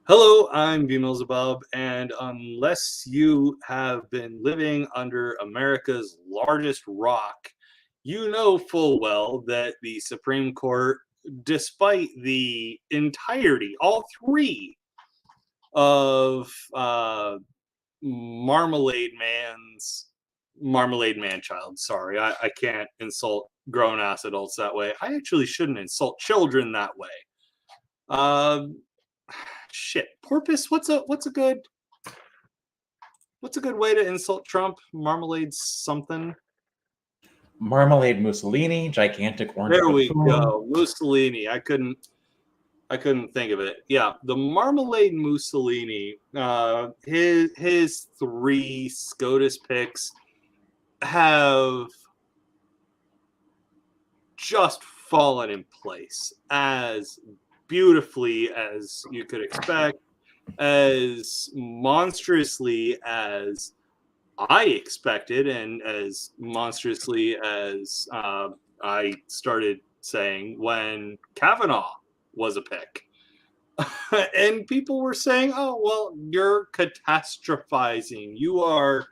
Hello, I'm Beelzebub, and unless you have been living under America's largest rock, you know full well that the Supreme Court, despite the entirety, all three of Marmalade Man's Marmalade Man Child. Sorry, I can't insult grown ass adults that way. I actually shouldn't insult children that way. Um, Shit, porpoise. What's a good way to insult Trump? Marmalade something. Marmalade Mussolini, gigantic orange There we buffoon. go. Mussolini. I couldn't think of it. Yeah, the Marmalade Mussolini. His three SCOTUS picks have just fallen in place as beautifully as you could expect, as monstrously as I expected, and as monstrously as I started saying when Kavanaugh was a pick. And people were saying, oh, well, you're catastrophizing. You are.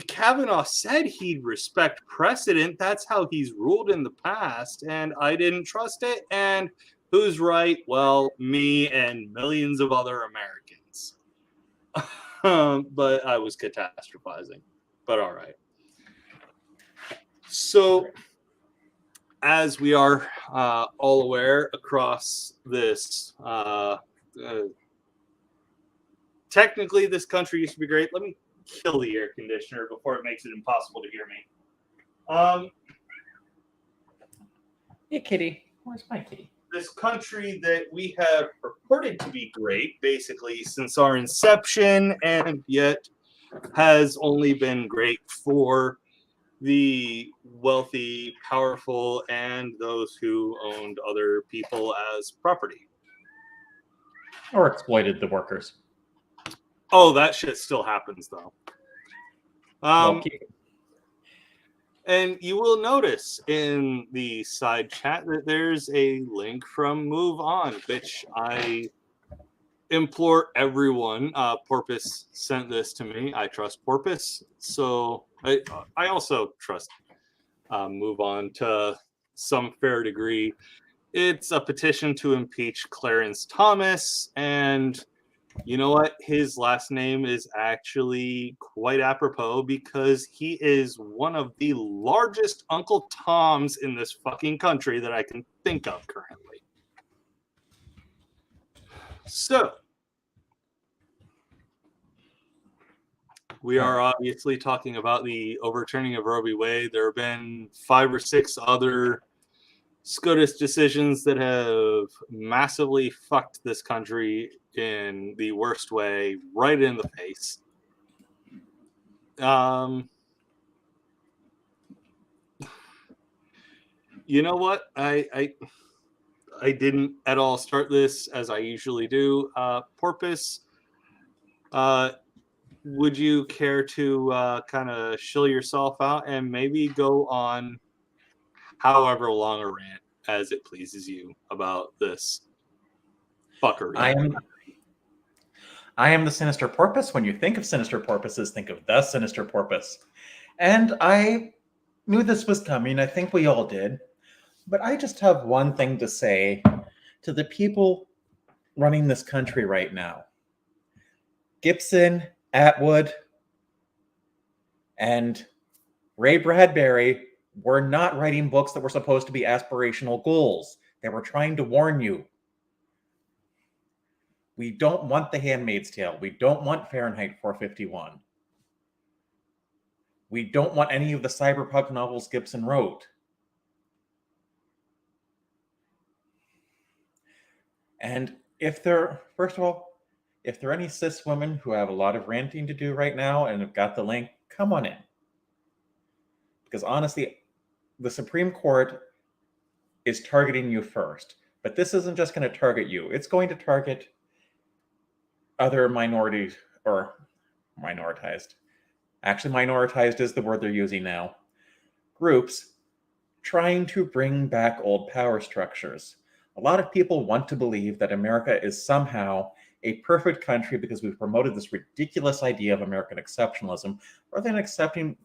Kavanaugh said he'd respect precedent. That's how he's ruled in the past. And I didn't trust it. And who's right? Well, me and millions of other Americans. But I was catastrophizing. But all right. So, as we are all aware across this, technically, this country used to be great. Let me kill the air conditioner before it makes it impossible to hear me. Hey, kitty. Where's my kitty? This country that we have purported to be great, basically, since our inception, and yet has only been great for the wealthy, powerful, and those who owned other people as property. Or exploited the workers. Oh, that shit still happens, though. Well, And you will notice in the side chat that there's a link from Move On, which I implore everyone. Porpoise sent this to me. I trust Porpoise, so I also trust Move On to some fair degree. It's a petition to impeach Clarence Thomas, and you know what? His last name is actually quite apropos because he is one of the largest Uncle Toms in this fucking country that I can think of currently. So, we are obviously talking about the overturning of Roe v. Wade. There have been 5 or 6 other SCOTUS decisions that have massively fucked this country in the worst way, right in the face. You know what? I didn't at all start this as I usually do. Porpoise, would you care to kind of shill yourself out and maybe go on however long a rant as it pleases you about this fuckery? I am the sinister porpoise. When you think of sinister porpoises, think of the sinister porpoise. And I knew this was coming. I think we all did. But I just have one thing to say to the people running this country right now. Gibson, Atwood, and Ray Bradbury were not writing books that were supposed to be aspirational goals. They were trying to warn you. We don't want The Handmaid's Tale. We don't want Fahrenheit 451. We don't want any of the cyberpunk novels Gibson wrote. And first of all, if there are any cis women who have a lot of ranting to do right now and have got the link, come on in. Because honestly, the Supreme Court is targeting you first. But this isn't just going to target you. It's going to target other minorities, or minoritized. Actually, minoritized is the word they're using now. Groups trying to bring back old power structures. A lot of people want to believe that America is somehow a perfect country because we've promoted this ridiculous idea of American exceptionalism, rather than accepting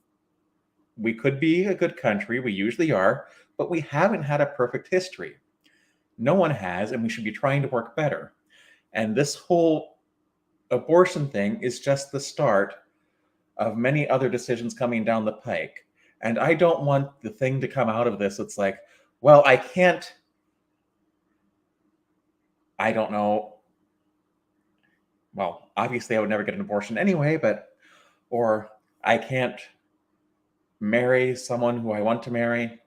we could be a good country, we usually are, but we haven't had a perfect history. No one has, and we should be trying to work better. And this whole abortion thing is just the start of many other decisions coming down the pike. And I don't want the thing to come out of this. It's like, well, I don't know. Well, obviously I would never get an abortion anyway, or I can't marry someone who I want to marry,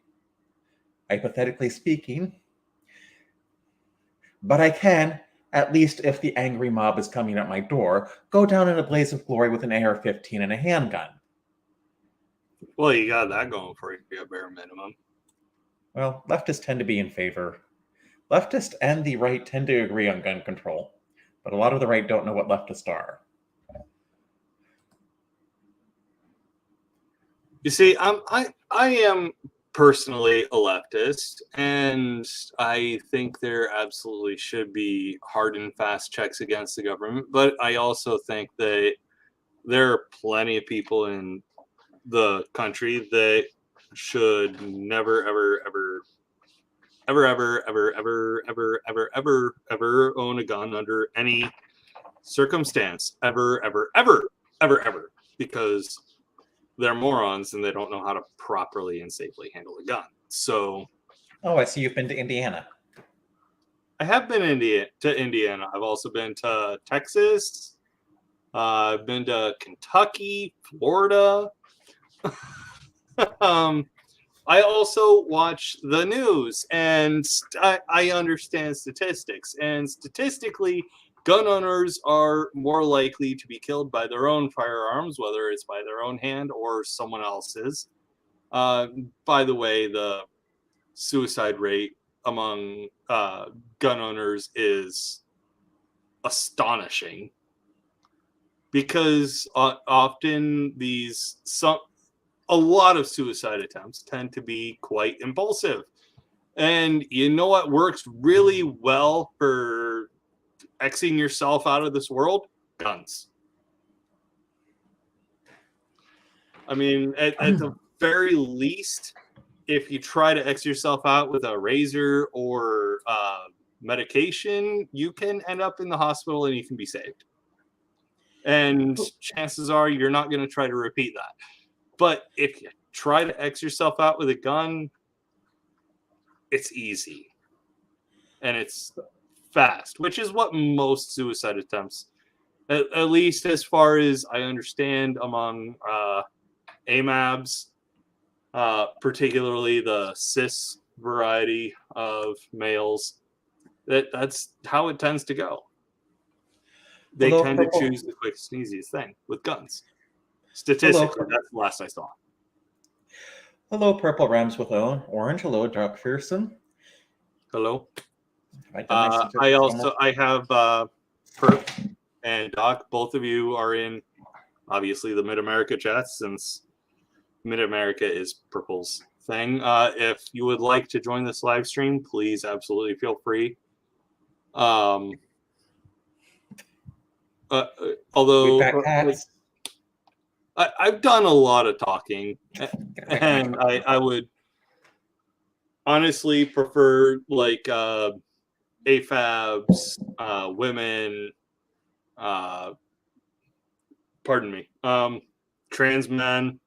hypothetically speaking. But I can, at least if the angry mob is coming at my door, go down in a blaze of glory with an AR-15 and a handgun. Well, you got that going for you, bare minimum. Well, leftists tend to be in favor. Leftists and the right tend to agree on gun control, but a lot of the right don't know what leftists are. You see, I am personally a leftist, and I think there absolutely should be hard and fast checks against the government. But I also think that there are plenty of people in the country that should never, ever, ever, ever, ever, ever, ever, ever, ever, ever, ever own a gun under any circumstance, ever, ever, ever, ever, ever, because they're morons and they don't know how to properly and safely handle a gun. So, oh, I see you've been to Indiana. I have been to Indiana. I've also been to Texas. I've been to Kentucky, Florida. I also watch the news, and I understand statistics. And statistically, gun owners are more likely to be killed by their own firearms, whether it's by their own hand or someone else's. By the way, the suicide rate among gun owners is astonishing, because often a lot of suicide attempts tend to be quite impulsive. And you know what works really well for Xing yourself out of this world? Guns. I mean, at the very least, if you try to X yourself out with a razor or medication, you can end up in the hospital and you can be saved. And chances are you're not going to try to repeat that. But if you try to X yourself out with a gun, it's easy. And it's fast, which is what most suicide attempts, at least as far as I understand, among AMABs, particularly the cis variety of males, that's how it tends to go. They tend to choose the quickest and easiest thing with guns. Statistically, that's the last I saw. Hello, Purple Rams with Orange. Hello, Doc Fearson. Hello. I have Perp and Doc. Both of you are in, obviously, the Mid-America chat, since Mid-America is Purple's thing. If you would like to join this live stream, please absolutely feel free. Although I've done a lot of talking, and I would honestly prefer like AFABs, women, pardon me, trans men,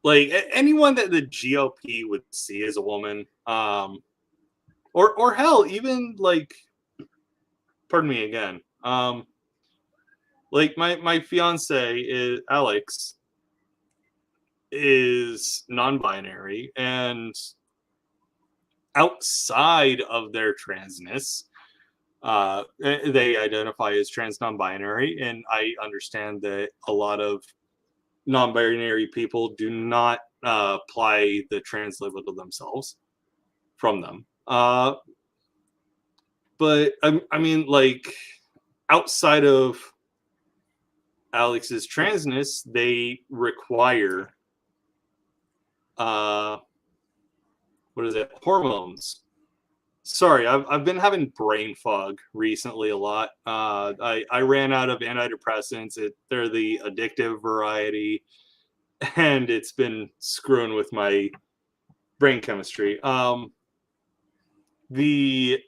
like anyone that the GOP would see as a woman, or hell, even like, pardon me again, like my fiance is Alex, is non-binary, and outside of their transness, they identify as trans non-binary, and I understand that a lot of non-binary people do not apply the trans label to themselves from them. But I mean, like, outside of Alex's transness, they require hormones Sorry, I've been having brain fog recently a lot. I ran out of antidepressants. They're the addictive variety, and it's been screwing with my brain chemistry. The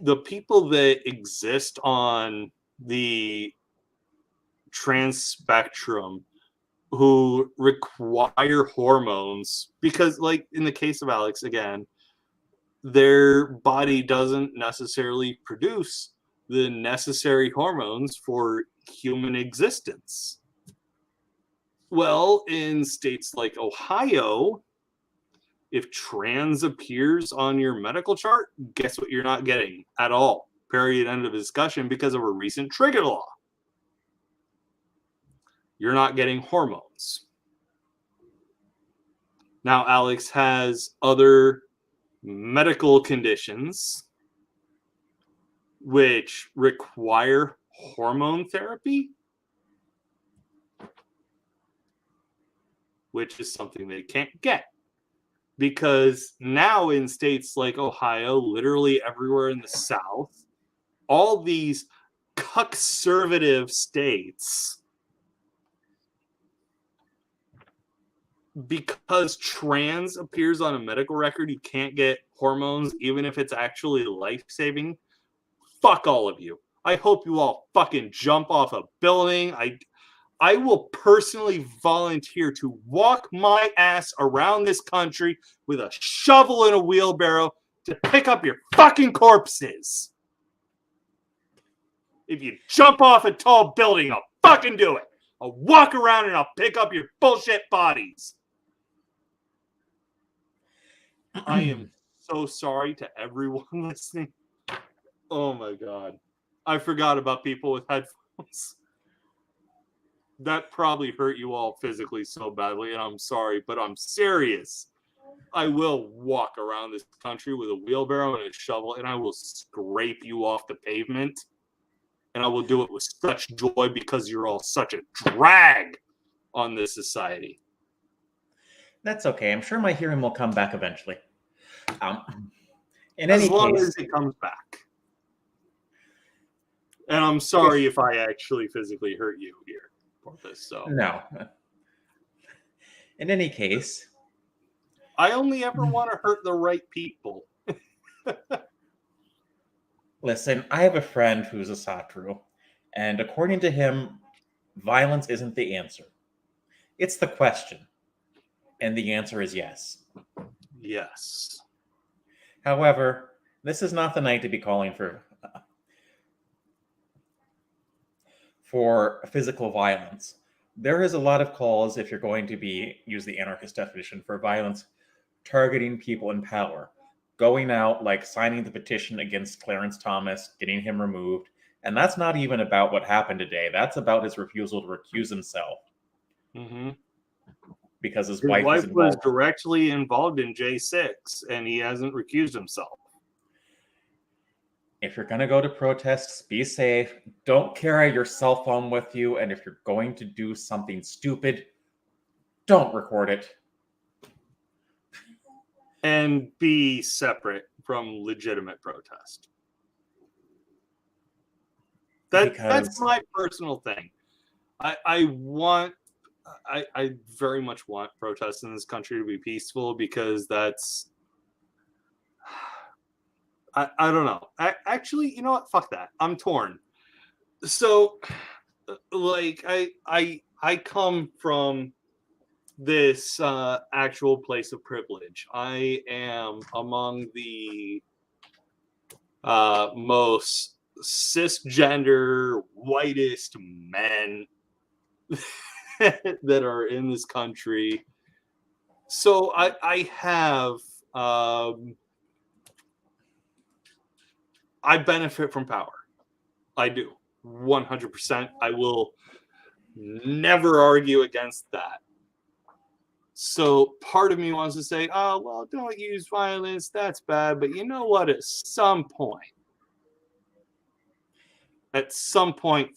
the people that exist on the trans spectrum who require hormones because, like in the case of Alex again, their body doesn't necessarily produce the necessary hormones for human existence. Well, in states like Ohio, if trans appears on your medical chart, guess what you're not getting at all? Period. End of discussion, because of a recent trigger law. You're not getting hormones. Now, Alex has other medical conditions which require hormone therapy, which is something they can't get. Because now in states like Ohio, literally everywhere in the South, all these conservative states, because trans appears on a medical record, you can't get hormones, even if it's actually life-saving. Fuck all of you. I hope you all fucking jump off a building. I will personally volunteer to walk my ass around this country with a shovel and a wheelbarrow to pick up your fucking corpses. If you jump off a tall building, I'll fucking do it. I'll walk around and I'll pick up your bullshit bodies. I am so sorry to everyone listening. Oh my God. I forgot about people with headphones. That probably hurt you all physically so badly, and I'm sorry, but I'm serious. I will walk around this country with a wheelbarrow and a shovel, and I will scrape you off the pavement. And I will do it with such joy because you're all such a drag on this society. That's okay. I'm sure my hearing will come back eventually. As long as it comes back. And I'm sorry if I actually physically hurt you here for this. So no. In any case, I only ever want to hurt the right people. Listen, I have a friend who's a Satru, and according to him, violence isn't the answer. It's the question. And the answer is yes. Yes. However, this is not the night to be calling for physical violence. There is a lot of calls, if you're going to use the anarchist definition, for violence targeting people in power. Going out, like signing the petition against Clarence Thomas, getting him removed. And that's not even about what happened today. That's about his refusal to recuse himself. Mm-hmm. Because his wife was directly involved in J6, and he hasn't recused himself. If you're going to go to protests, be safe. Don't carry your cell phone with you. And if you're going to do something stupid, don't record it. And be separate from legitimate protest. That's my personal thing. I very much want protests in this country to be peaceful, because that's... I don't know. Actually, you know what? Fuck that. I'm torn. So, like, I come from this actual place of privilege. I am among the most cisgender, whitest men that are in this country. So I have... I benefit from power. I do. 100%. I will never argue against that. So part of me wants to say, oh, well, don't use violence. That's bad. But you know what? At some point,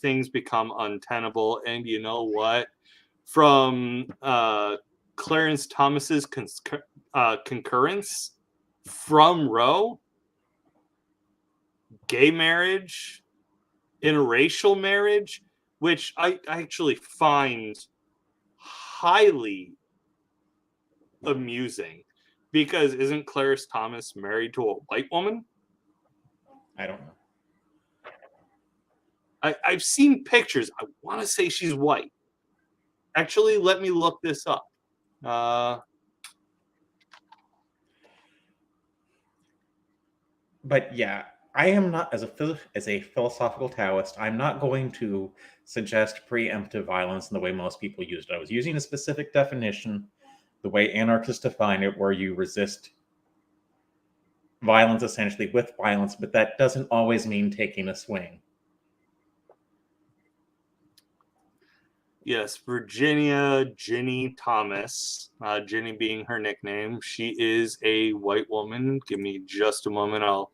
things become untenable. And you know what? From Clarence Thomas's concurrence from Roe, gay marriage, interracial marriage, which I actually find highly amusing, because isn't Clarence Thomas married to a white woman? I don't know. I've seen pictures. I want to say she's white. Actually, let me look this up. But yeah, I am not, as a philosophical Taoist, I'm not going to suggest preemptive violence in the way most people use it. I was using a specific definition, the way anarchists define it, where you resist violence essentially with violence, but that doesn't always mean taking a swing. Yes, Virginia Ginny Thomas, Ginny being her nickname. She is a white woman. Give me just a moment. I'll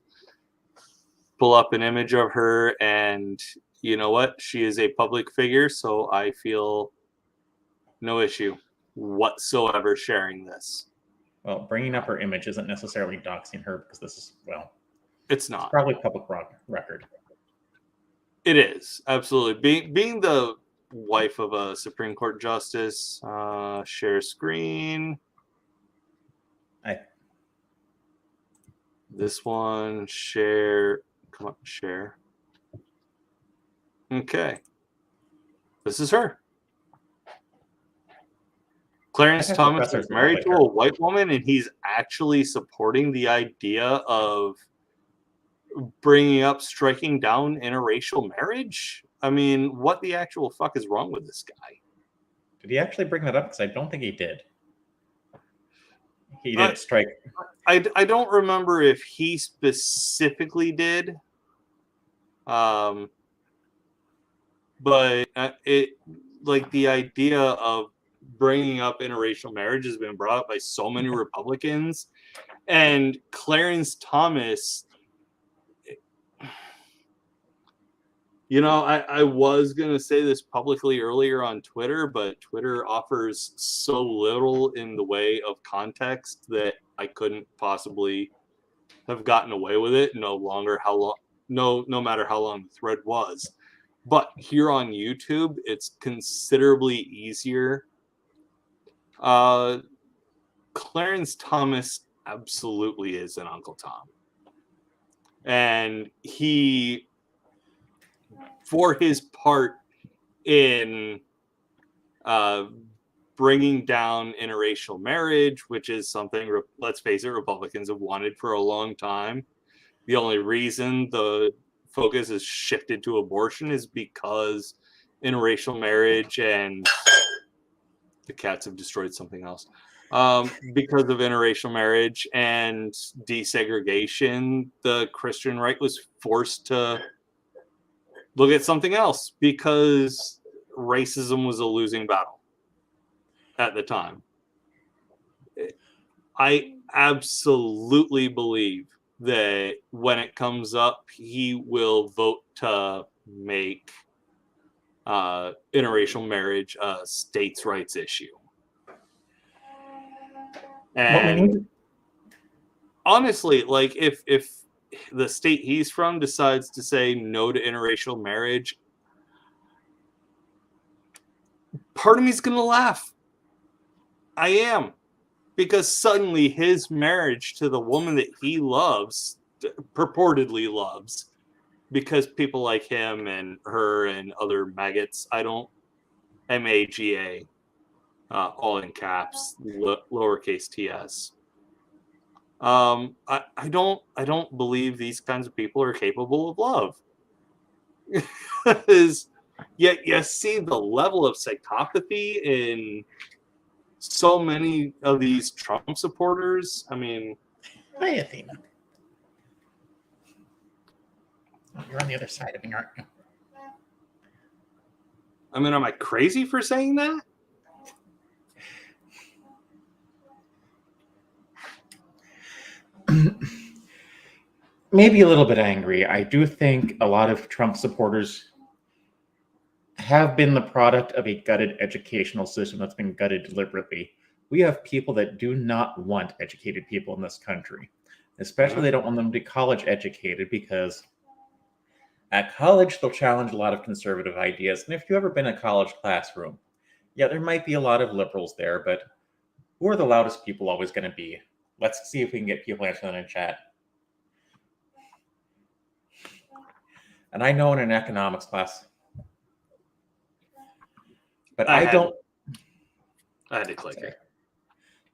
pull up an image of her, and you know what? She is a public figure, so I feel no issue whatsoever sharing this. Well, bringing up her image isn't necessarily doxing her, because this is, well, It's not. probably public record. It is, absolutely. Being the wife of a Supreme Court justice, share screen. This one, share. Come on, share. Okay. This is her. Clarence Thomas is married to a white woman, and he's actually supporting the idea of bringing up striking down interracial marriage. I mean, what the actual fuck is wrong with this guy? Did he actually bring that up? Because I don't think he did. He did strike. I don't remember if he specifically did. But it, like, the idea of bringing up interracial marriage has been brought up by so many Republicans, and Clarence Thomas, you know, I was going to say this publicly earlier on Twitter, but Twitter offers so little in the way of context that I couldn't possibly have gotten away with it, no matter how long the thread was. But here on YouTube, it's considerably easier. Clarence Thomas absolutely is an Uncle Tom. And he, for his part in bringing down interracial marriage, which is something, let's face it, Republicans have wanted for a long time. The only reason the focus is shifted to abortion is because interracial marriage, and the cats have destroyed something else. Because of interracial marriage and desegregation, the Christian right was forced to look at something else because racism was a losing battle at the time. I absolutely believe that when it comes up, he will vote to make interracial marriage a states' rights issue. And honestly, like, if the state he's from decides to say no to interracial marriage, part of me's going to laugh. I am. Because suddenly his marriage to the woman that he loves, purportedly loves, because people like him and her and other maggots, MAGA, all in caps, lowercase ts. I don't believe these kinds of people are capable of love. Yet you see the level of psychopathy in so many of these Trump supporters. I mean, hi, Athena. Oh, you're on the other side of me, aren't you? I mean, am I crazy for saying that? Maybe a little bit angry. I do think a lot of Trump supporters have been the product of a gutted educational system that's been gutted deliberately, we have people that do not want educated people in this country. Especially, they don't want them to be college educated, because at college, they'll challenge a lot of conservative ideas. And if you've ever been in a college classroom, yeah, there might be a lot of liberals there, but who are the loudest people always going to be? Let's see if we can get people answering in chat. And I know in an economics class, but I had to click it.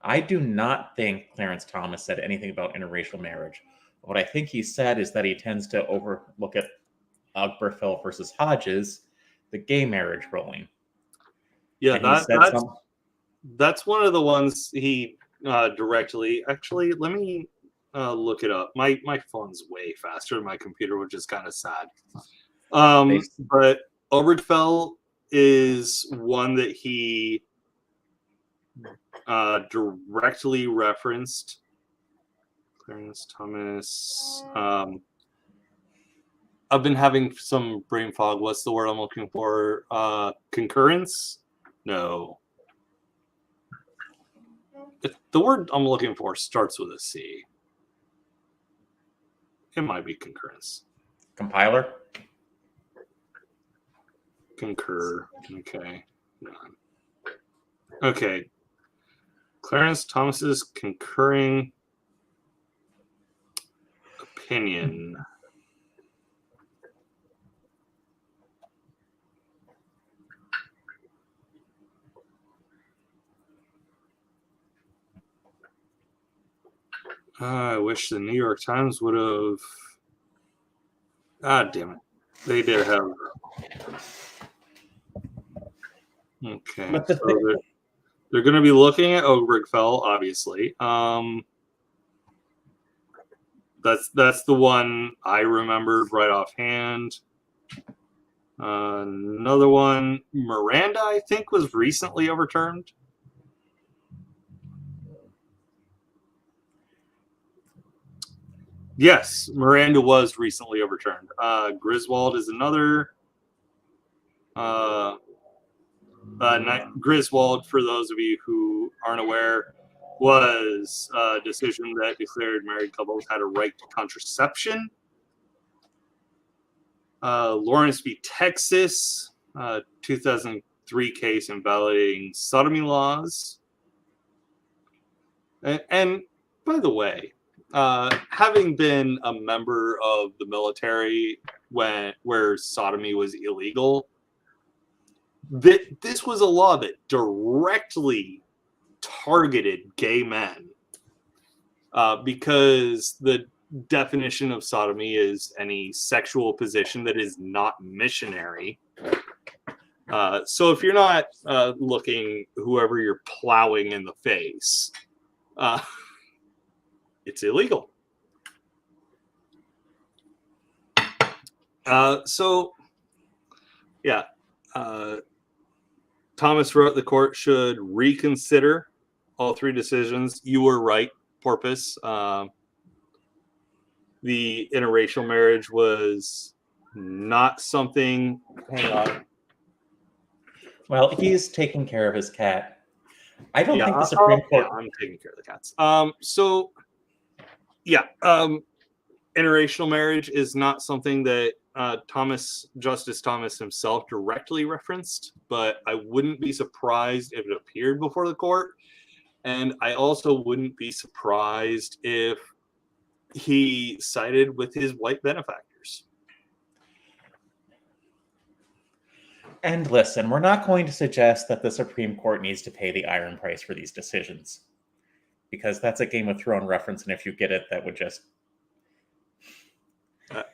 I do not think Clarence Thomas said anything about interracial marriage. What I think he said is that he tends to overlook at Obergefell versus Hodges, the gay marriage ruling. Yeah, that's one of the ones he directly. Actually, let me look it up. My phone's way faster than my computer, which is kind of sad. But Obergefell is one that he directly referenced. Clarence Thomas. I've been having some brain fog. What's the word I'm looking for? Concurrence? No. The word I'm looking for starts with a C. It might be concurrence. Compiler? Concur. Okay. Okay. Clarence Thomas's concurring opinion. I wish the New York Times would have. God damn it. They did have. Okay. So they're going to be looking at Obergefell, obviously. That's the one I remembered right offhand. Another one, Miranda, I think, was recently overturned. Yes, Miranda was recently overturned. Griswold is another. Griswold, for those of you who aren't aware, was a decision that declared married couples had a right to contraception. Lawrence v. Texas, 2003 case invalidating sodomy laws. And by the way, having been a member of the military where sodomy was illegal, this was a law that directly targeted gay men, because the definition of sodomy is any sexual position that is not missionary. So if you're not looking whoever you're plowing in the face, it's illegal. So, yeah. Thomas wrote the court should reconsider all three decisions. You were right, Porpoise. The interracial marriage was not something. Hang on. Well, he's taking care of his cat. I don't think the Supreme Court. Yeah, I'm taking care of the cats. Interracial marriage is not something that Justice Thomas himself directly referenced, but I wouldn't be surprised if it appeared before the court. And I also wouldn't be surprised if he sided with his white benefactors. And listen, we're not going to suggest that the Supreme Court needs to pay the iron price for these decisions, because that's a Game of Thrones reference, and if you get it, that would just...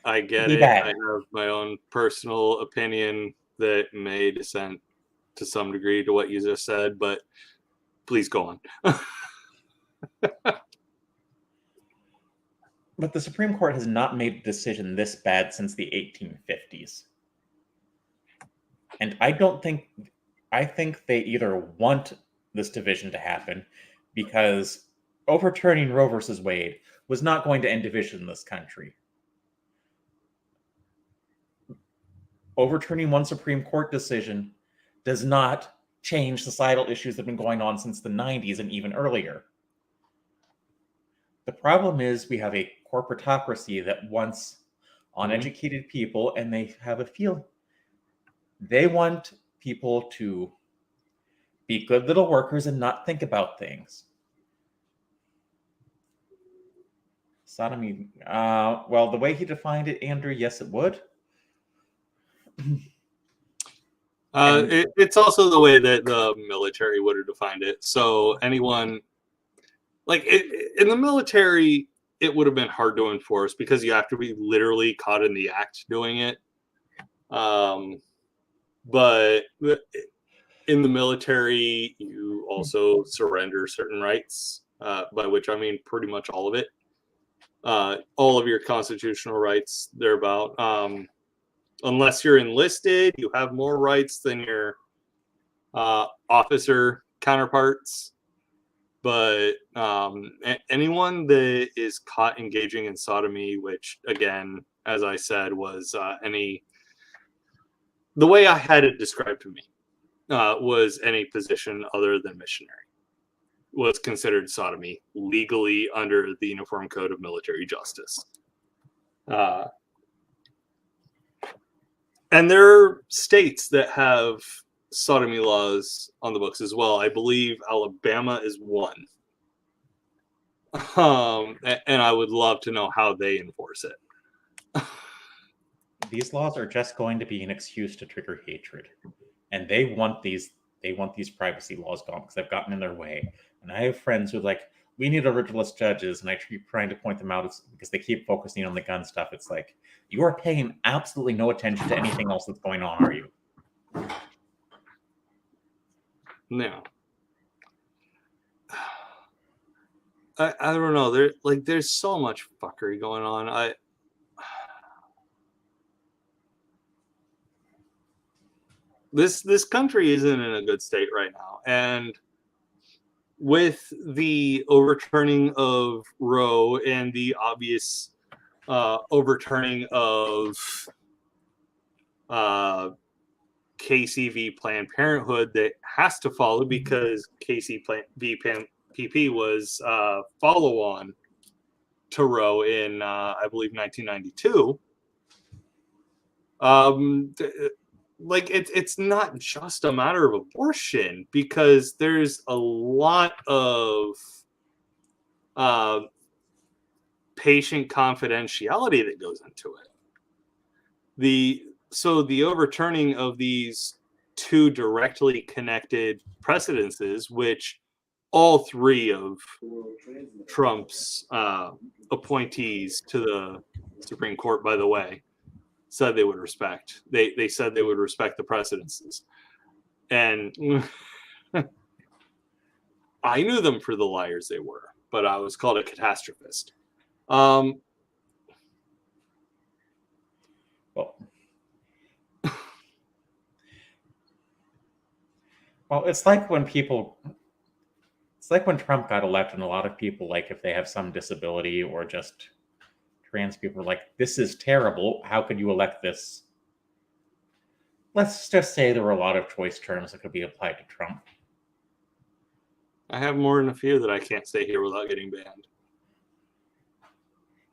I get it. I have my own personal opinion that may dissent to some degree to what you just said, but please go on. But the Supreme Court has not made a decision this bad since the 1850s. And I think they either want this division to happen, because overturning Roe versus Wade was not going to end division in this country. Overturning one Supreme Court decision does not change societal issues that have been going on since the 90s and even earlier. The problem is we have a corporatocracy that wants uneducated people, and they have a feel. They want people to be good little workers and not think about things. Sodomy, well, the way he defined it, Andrew, yes, it would. It's also the way that the military would have defined it. So anyone, in the military, it would have been hard to enforce because you have to be literally caught in the act doing it. But in the military, you also surrender certain rights, by which I mean pretty much all of it. All of your constitutional rights thereabout. Unless you're enlisted, you have more rights than your officer counterparts. But anyone that is caught engaging in sodomy, which again, as I said, was the way I had it described to me, was any position other than missionary, was considered sodomy legally under the Uniform Code of Military Justice. And there are states that have sodomy laws on the books as well. I believe Alabama is one. And I would love to know how they enforce it. These laws are just going to be an excuse to trigger hatred. And they want these privacy laws gone because they've gotten in their way. And I have friends who are like, we need originalist judges, and I keep trying to point them out because they keep focusing on the gun stuff. It's like, you are paying absolutely no attention to anything else that's going on, are you? No. I don't know. There's so much fuckery going on. This country isn't in a good state right now, and with the overturning of Roe and the obvious overturning of Casey v. Planned Parenthood that has to follow because Casey v. PP was follow-on to Roe in, I believe, 1992. It's not just a matter of abortion because there's a lot of patient confidentiality that goes into it. So the overturning of these two directly connected precedences, which all three of Trump's appointees to the Supreme Court, by the way, said they would respect. They said they would respect the precedences. And I knew them for the liars they were, but I was called a catastrophist. Well, it's like when Trump got elected, and a lot of people, like, if they have some disability or just trans people, are like, this is terrible. How could you elect this? Let's just say there were a lot of choice terms that could be applied to Trump. I have more than a few that I can't say here without getting banned.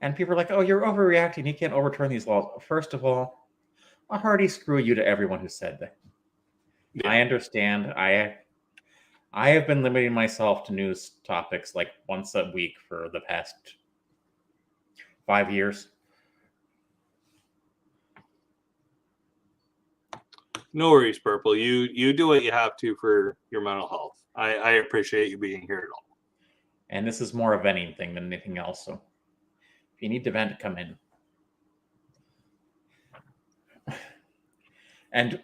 And people are like, oh, you're overreacting. You can't overturn these laws. First of all, a hearty screw you to everyone who said that. Yeah. I understand. I have been limiting myself to news topics like once a week for the past 5 years. No worries, Purple. You do what you have to for your mental health. I appreciate you being here at all. And this is more a venting thing than anything else. So if you need to vent, come in. And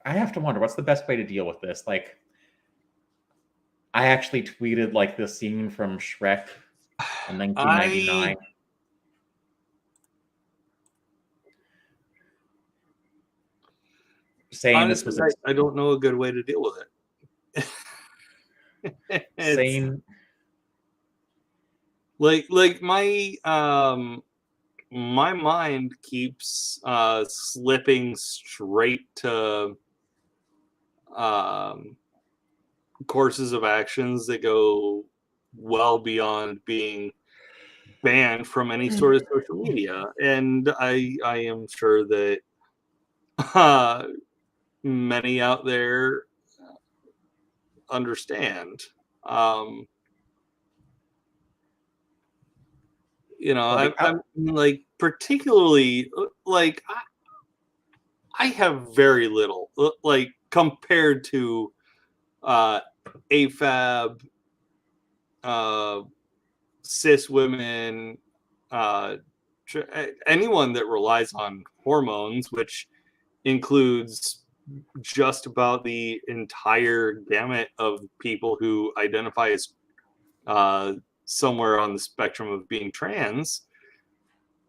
I have to wonder, what's the best way to deal with this? Like, I actually tweeted like this scene from Shrek in 1999. Saying honestly, this was I don't know a good way to deal with it. Saying like my mind keeps slipping straight to courses of actions that go well beyond being banned from any sort of social media. And I am sure that many out there understand. I'm like, particularly, like, I have very little, like, compared to AFAB, cis women, anyone that relies on hormones, which includes just about the entire gamut of people who identify as somewhere on the spectrum of being trans.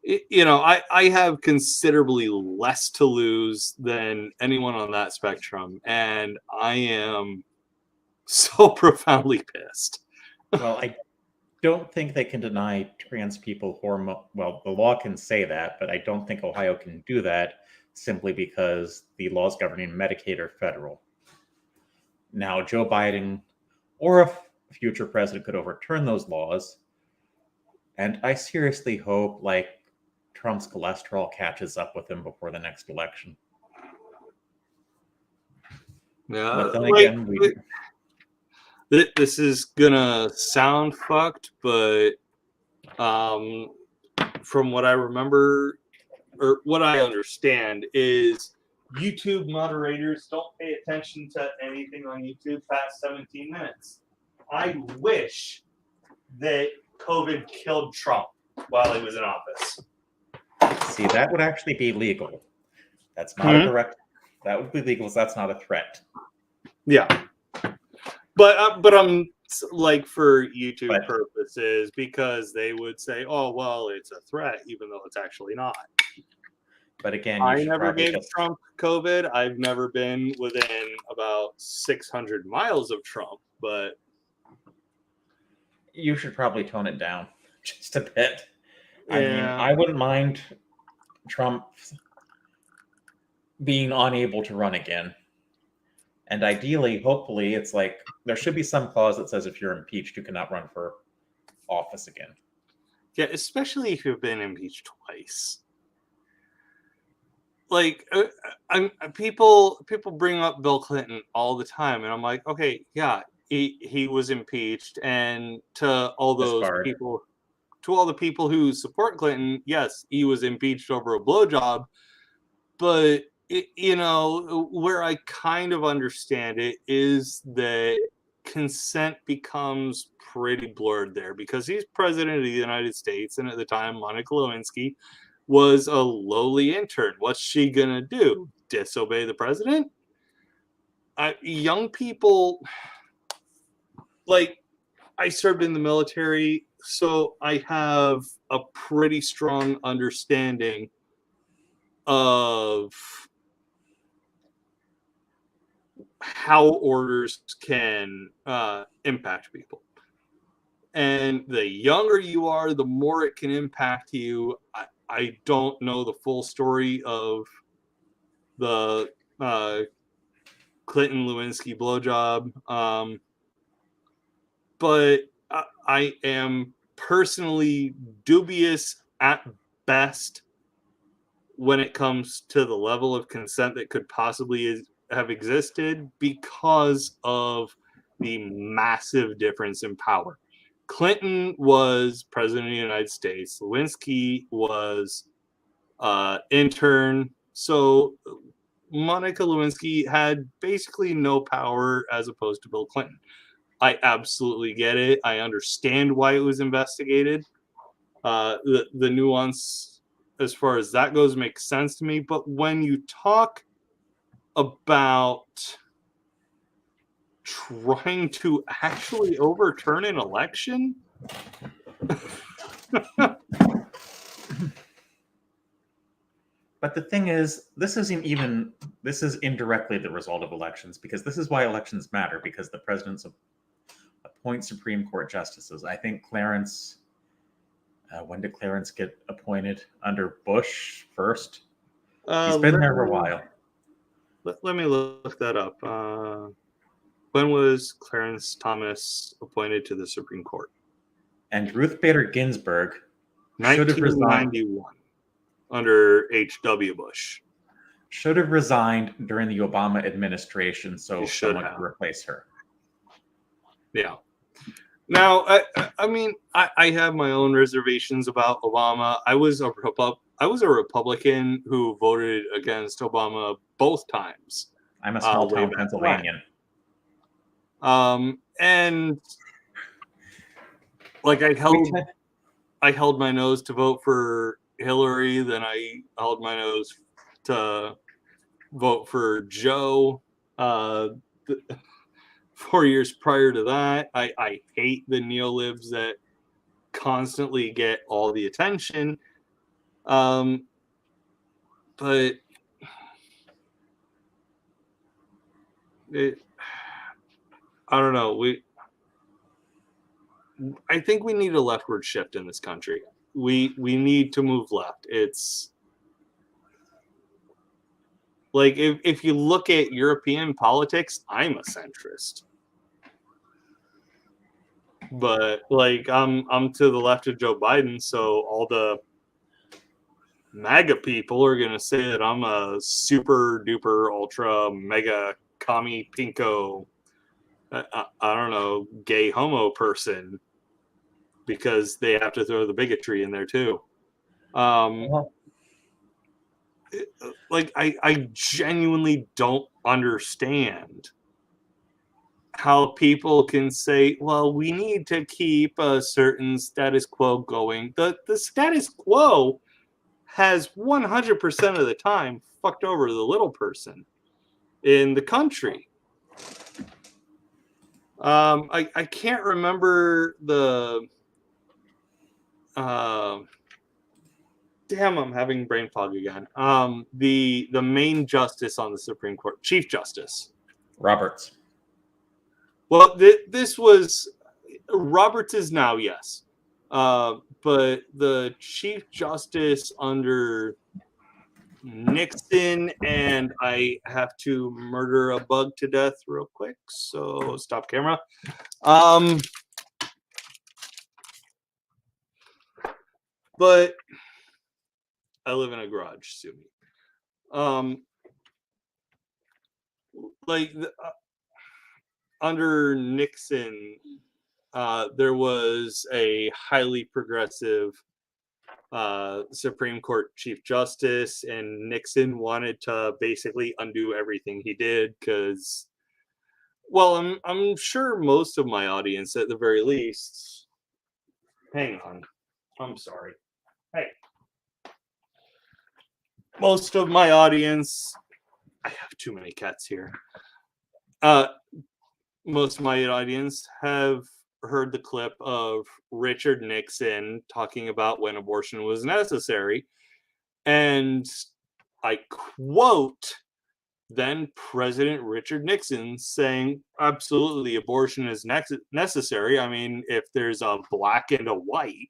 I have considerably less to lose than anyone on that spectrum, and I am so profoundly pissed. Well, I don't think they can deny trans people hormone. Well, the law can say that, but I don't think Ohio can do that simply because the laws governing Medicaid are federal. Now, Joe Biden or a future president could overturn those laws, and I seriously hope, like, Trump's cholesterol catches up with him before the next election. Yeah, but then again, this is gonna sound fucked, but from what I remember or what I understand is YouTube moderators don't pay attention to anything on YouTube past 17 minutes. I wish that COVID killed Trump while he was in office. See, that would actually be legal. That's not a direct. That would be legal. So that's not a threat. Yeah, but I'm like, for YouTube purposes, because they would say, "Oh, well, it's a threat," even though it's actually not. But again, I never gave Trump COVID. I've never been within about 600 miles of Trump, but you should probably tone it down just a bit. Yeah. I mean, I wouldn't mind Trump being unable to run again. And ideally, hopefully, it's like there should be some clause that says if you're impeached, you cannot run for office again. Yeah, especially if you've been impeached twice. Like, people bring up Bill Clinton all the time, and I'm like, okay, yeah, he was impeached, and to all the people who support Clinton, yes, he was impeached over a blowjob, but where I kind of understand it is that consent becomes pretty blurred there, because he's president of the United States, and at the time, Monica Lewinsky was a lowly intern. What's she gonna do? Disobey the president? Young people, like, I served in the military, so I have a pretty strong understanding of how orders can impact people. And the younger you are, the more it can impact you. I don't know the full story of the Clinton Lewinsky blowjob, but I am personally dubious at best when it comes to the level of consent that could possibly have existed, because of the massive difference in power. Clinton was president of the United States. Lewinsky was intern. So Monica Lewinsky had basically no power, as opposed to Bill Clinton. I absolutely get it. I understand why it was investigated. The nuance as far as that goes makes sense to me. But when you talk about trying to actually overturn an election, but the thing is, this is indirectly the result of elections, because this is why elections matter, because the presidents appoint Supreme Court justices. I think Clarence, when did Clarence get appointed? Under Bush first? He's been there for a while. Let me look that up. when was Clarence Thomas appointed to the Supreme Court? And Ruth Bader Ginsburg should have resigned. 1991 under H.W. Bush. Should have resigned during the Obama administration so someone have. could replace her. Yeah. Now, I mean, I have my own reservations about Obama. I was a Republican who voted against Obama both times. I'm a small town Pennsylvanian. And like I held my nose to vote for Hillary, then I held my nose to vote for Joe. 4 years prior to that, I hate the neolibs that constantly get all the attention. But I don't know. I think we need a leftward shift in this country. We need to move left. It's like if you look at European politics, I'm a centrist. But like I'm to the left of Joe Biden, so all the MAGA people are gonna say that I'm a super duper ultra mega commie pinko I don't know, gay homo person, because they have to throw the bigotry in there too. Like I genuinely don't understand how people can say, well, we need to keep a certain status quo going. The status quo has 100% of the time fucked over the little person in the country. I can't remember the damn, I'm having brain fog again. The main justice on the Supreme Court, Chief Justice Roberts. Well, this was Roberts is now, yes, but the Chief Justice under Nixon, and I have to murder a bug to death real quick, so stop camera. But I live in a garage, sue me. Like under Nixon, there was a highly progressive Supreme Court Chief Justice, and Nixon wanted to basically undo everything he did because, well, I'm sure most of my audience, at the very least, hang on, I'm sorry. Hey, most of my audience, I have too many cats here. Most of my audience have heard the clip of Richard Nixon talking about when abortion was necessary. And I quote then President Richard Nixon saying, absolutely, abortion is necessary. I mean, if there's a black and a white.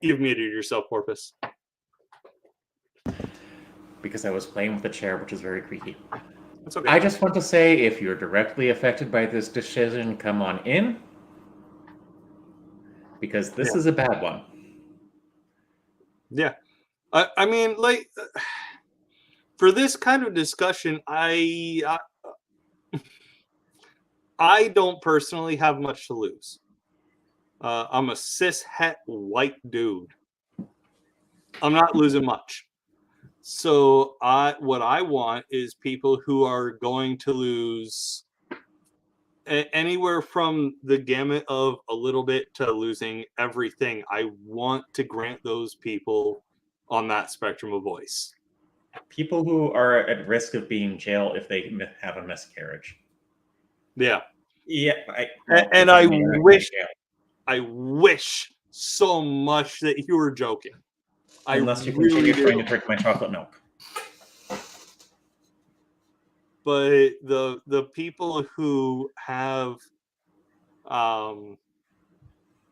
You've muted yourself, Porpoise. Because I was playing with the chair, which is very creaky. That's okay. I just want to say, if you're directly affected by this decision, come on in. Because this is a bad one. Yeah. I mean, like, for this kind of discussion, I don't personally have much to lose. I'm a cis-het white dude. I'm not losing much. So what I want is people who are going to lose anywhere from the gamut of a little bit to losing everything. I want to grant those people on that spectrum a voice. People who are at risk of being jailed if they have a miscarriage. Yeah. Yeah. I wish so much that you were joking. Unless you continue trying to drink my chocolate milk. But the people who have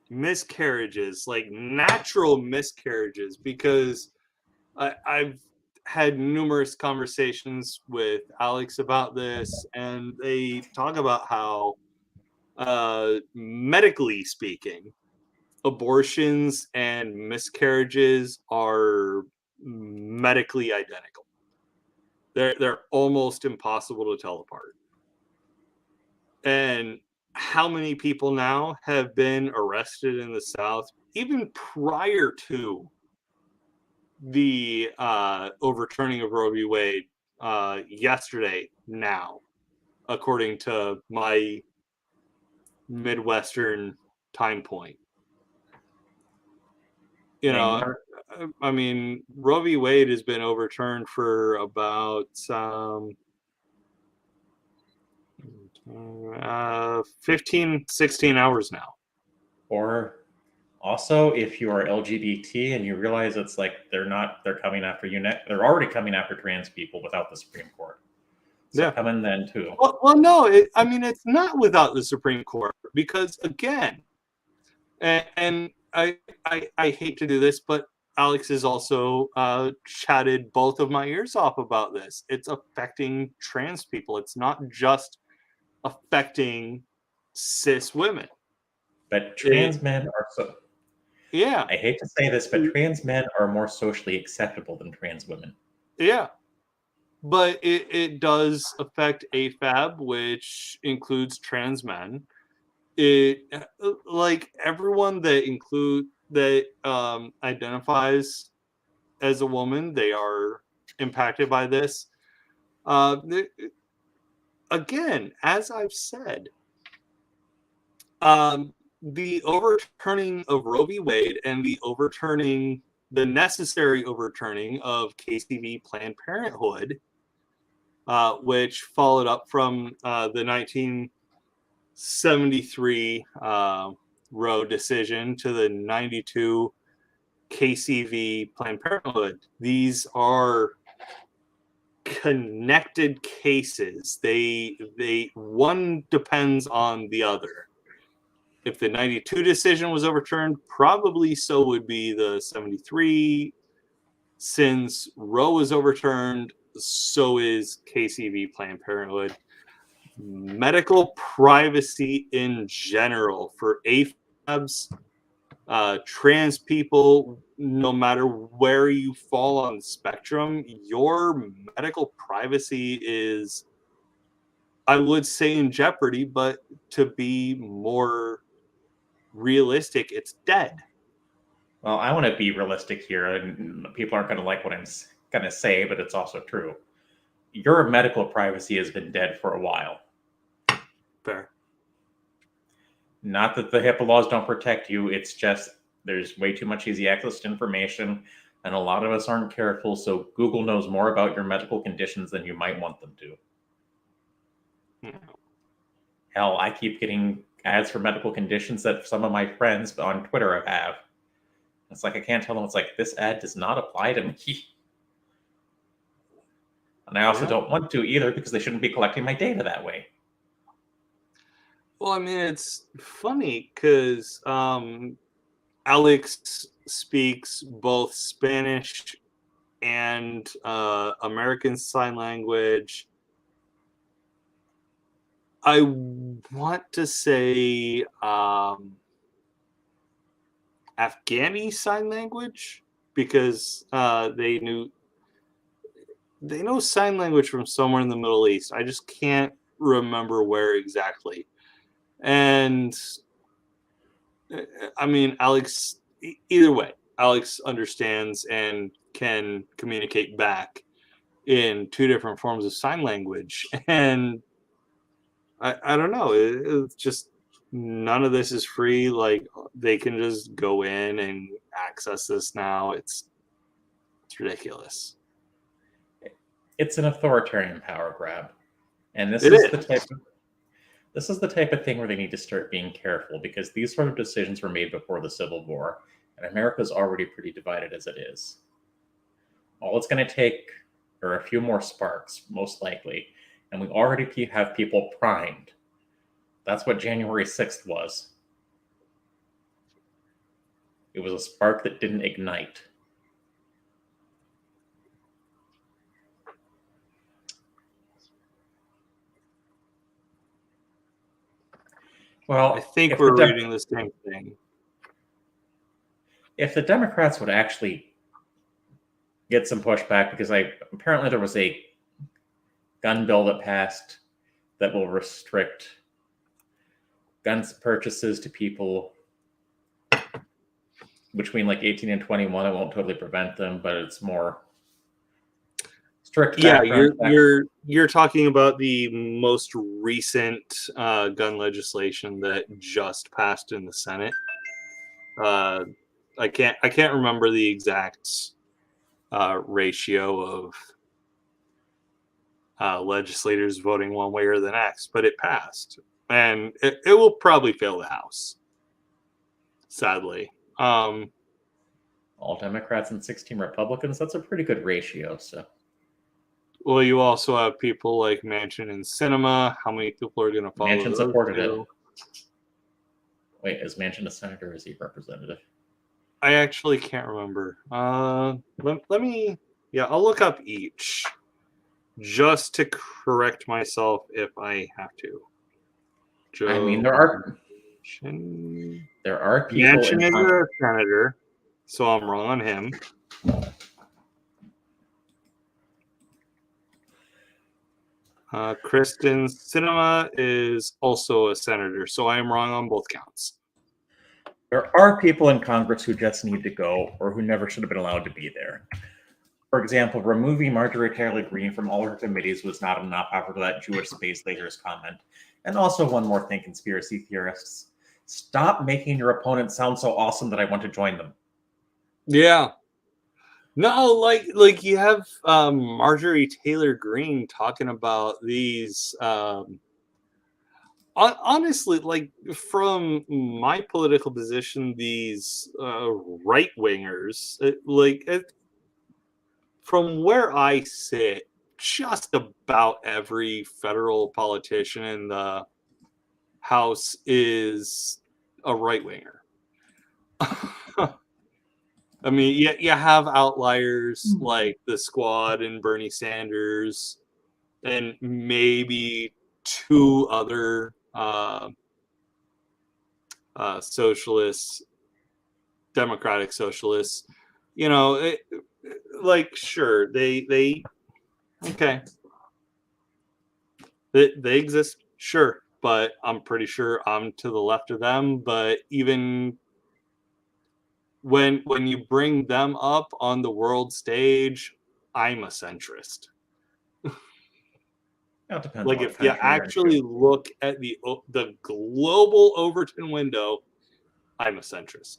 miscarriages, like natural miscarriages, because I've had numerous conversations with Alex about this, and they talk about how, medically speaking, abortions and miscarriages are medically identical. They're almost impossible to tell apart. And how many people now have been arrested in the South, even prior to the overturning of Roe v. Wade yesterday now, according to my Midwestern time point. You know, I mean, Roe v. Wade has been overturned for about 15, 16 hours now. Or also, if you are LGBT and you realize it's like they're coming after you next, they're already coming after trans people without the Supreme Court. So come in then too. Well, no, I mean, it's not without the Supreme Court, because again, and I hate to do this, but Alex has also chatted both of my ears off about this. It's affecting trans people. It's not just affecting cis women. But trans men are so. Yeah. I hate to say this, but trans men are more socially acceptable than trans women. Yeah. But it does affect AFAB, which includes trans men. It, like, everyone that identifies as a woman, they are impacted by this. Again, as I've said, the overturning of Roe v. Wade and the necessary overturning of KCV Planned Parenthood, which followed up from the 1973 Roe decision to the 92 KCV Planned Parenthood. These are connected cases. They one depends on the other. If the 92 decision was overturned, probably so would be the 73. Since Roe was overturned, so is KCV Planned Parenthood. Medical privacy in general for AFABs, trans people, no matter where you fall on the spectrum, your medical privacy is, I would say, in jeopardy, but to be more realistic, it's dead. Well, I want to be realistic here, and people aren't going to like what I'm going to say, but it's also true. Your medical privacy has been dead for a while. Fair. Not that the HIPAA laws don't protect you, it's just there's way too much easy access to information, and a lot of us aren't careful, so Google knows more about your medical conditions than you might want them to. Yeah. Hell, I keep getting ads for medical conditions that some of my friends on Twitter have. It's like I can't tell them, it's like, this ad does not apply to me. And I also don't want to either, because they shouldn't be collecting my data that way. Well, I mean, it's funny because Alex speaks both Spanish and American Sign Language. I want to say Afghani Sign Language, because they know sign language from somewhere in the Middle East. I just can't remember where exactly. And I mean, Alex, either way, Alex understands and can communicate back in two different forms of sign language. And I don't know. It's just, none of this is free. Like, they can just go in and access this now. It's ridiculous. It's an authoritarian power grab. And this is the type of thing where they need to start being careful, because these sort of decisions were made before the Civil War, and America's already pretty divided as it is. All it's going to take are a few more sparks, most likely, and we already have people primed. That's what January 6th was. It was a spark that didn't ignite. Well, I think we're reading the same thing. If the Democrats would actually get some pushback, because apparently there was a gun bill that passed that will restrict guns purchases to people between like 18 and 21. It won't totally prevent them, but it's more strict background checks. You're talking about the most recent gun legislation that just passed in the Senate. I can't remember the exact ratio of legislators voting one way or the next, but it passed, and it will probably fail the House, sadly. All Democrats and 16 Republicans, that's a pretty good ratio. So, well, you also have people like Manchin and Sinema. How many people are going to follow Manchin those supported two? it. Wait, is Manchin a senator or is he a representative? I actually can't remember. Let me. Yeah, I'll look up each just to correct myself if I have to. I mean, there are people. Manchin is a senator, so I'm wrong on him. Kristen Sinema is also a senator, so I am wrong on both counts. There are people in Congress who just need to go or who never should have been allowed to be there. For example, removing Marjorie Taylor Greene from all her committees was not enough after that Jewish space lasers comment. And also one more thing, conspiracy theorists. Stop making your opponents sound so awesome that I want to join them. Yeah. No, like you have Marjorie Taylor Greene talking about these honestly, like from my political position, these right wingers, from where I sit, just about every federal politician in the House is a right winger. I mean, you have outliers like the Squad and Bernie Sanders, and maybe two other socialists, democratic socialists. You know, sure they okay, they exist, sure, but I'm pretty sure I'm to the left of them. But even when you bring them up on the world stage, I'm a centrist. Depends Like on if you actually look at the global Overton window, I'm a centrist.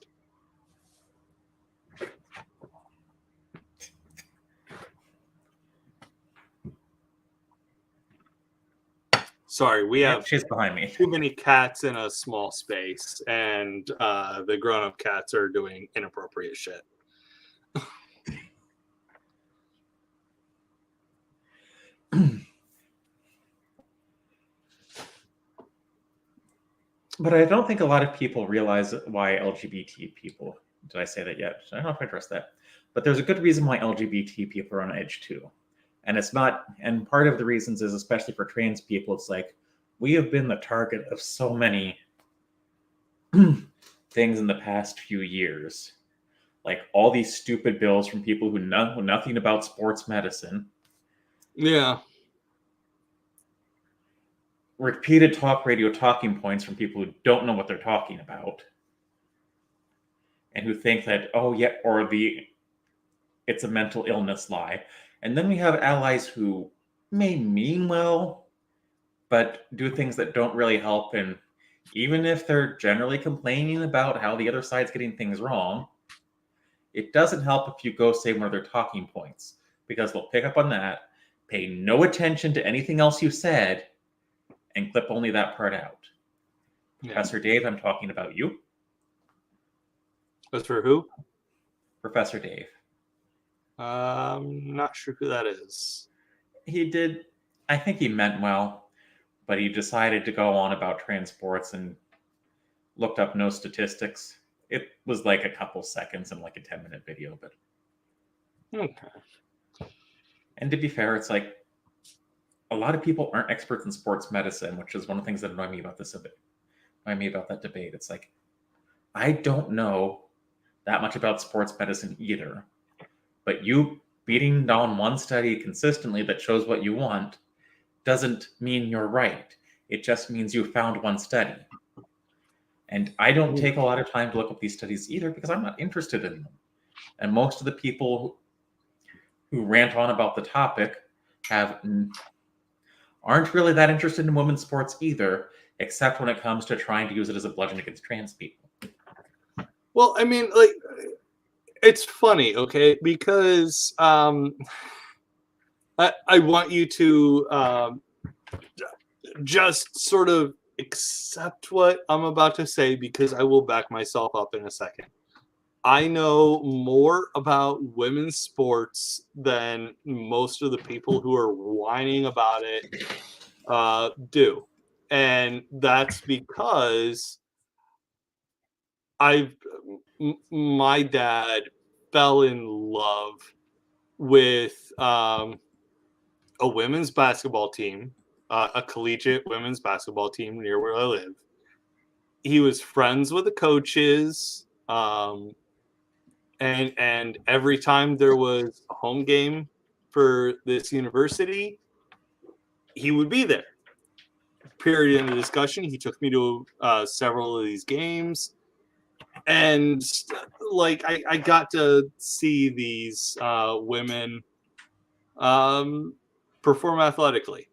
Sorry, we have she's behind me. Too many cats in a small space, and the grown-up cats are doing inappropriate shit. But I don't think a lot of people realize why LGBT people. Did I say that yet? I don't know if I addressed that. But there's a good reason why LGBT people are on edge too. And it's not, and part of the reasons is especially for trans people, it's like we have been the target of so many things in the past few years. Like all these stupid bills from people who know nothing about sports medicine. Yeah. Repeated talk radio talking points from people who don't know what they're talking about. And who think that, oh yeah, or it's a mental illness lie. And then we have allies who may mean well, but do things that don't really help. And even if they're generally complaining about how the other side's getting things wrong, it doesn't help if you go say one of their talking points, because they'll pick up on that, pay no attention to anything else you said, and clip only that part out. Yeah. Professor Dave, I'm talking about you. That's for who? Professor Dave. Not sure who that is. He did, I think he meant well, but he decided to go on about transports and looked up no statistics. It was like a couple seconds in like a 10-minute video, but okay. And to be fair, it's like a lot of people aren't experts in sports medicine, which is one of the things that annoy me about this a bit. me about that debate. It's like, I don't know that much about sports medicine either, but you beating down one study consistently that shows what you want doesn't mean you're right. It just means you found one study. And I don't take a lot of time to look up these studies either because I'm not interested in them. And most of the people who rant on about the topic aren't really that interested in women's sports either, except when it comes to trying to use it as a bludgeon against trans people. Well, I mean, like, it's funny, okay? Because I want you to just sort of accept what I'm about to say because I will back myself up in a second. I know more about women's sports than most of the people who are whining about it do. And that's because my dad fell in love with a women's basketball team, a collegiate women's basketball team near where I live. He was friends with the coaches. And every time there was a home game for this university, he would be there. Period. In the discussion, he took me to several of these games, and like I got to see these women perform athletically,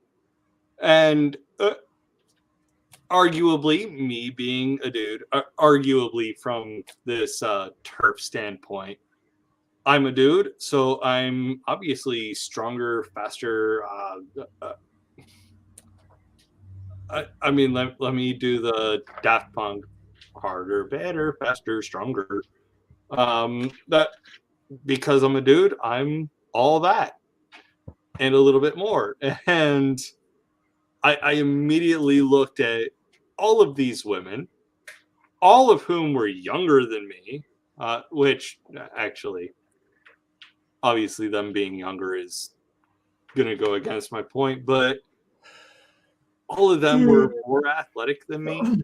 and arguably, me being a dude, arguably from this turf standpoint, I'm a dude, so I'm obviously stronger, faster. I mean, let me do the Daft Punk: harder, better, faster, stronger. That because I'm a dude, I'm all that and a little bit more. And I immediately looked at all of these women, all of whom were younger than me, which actually, obviously, them being younger is going to go against my point, but all of them were more athletic than me.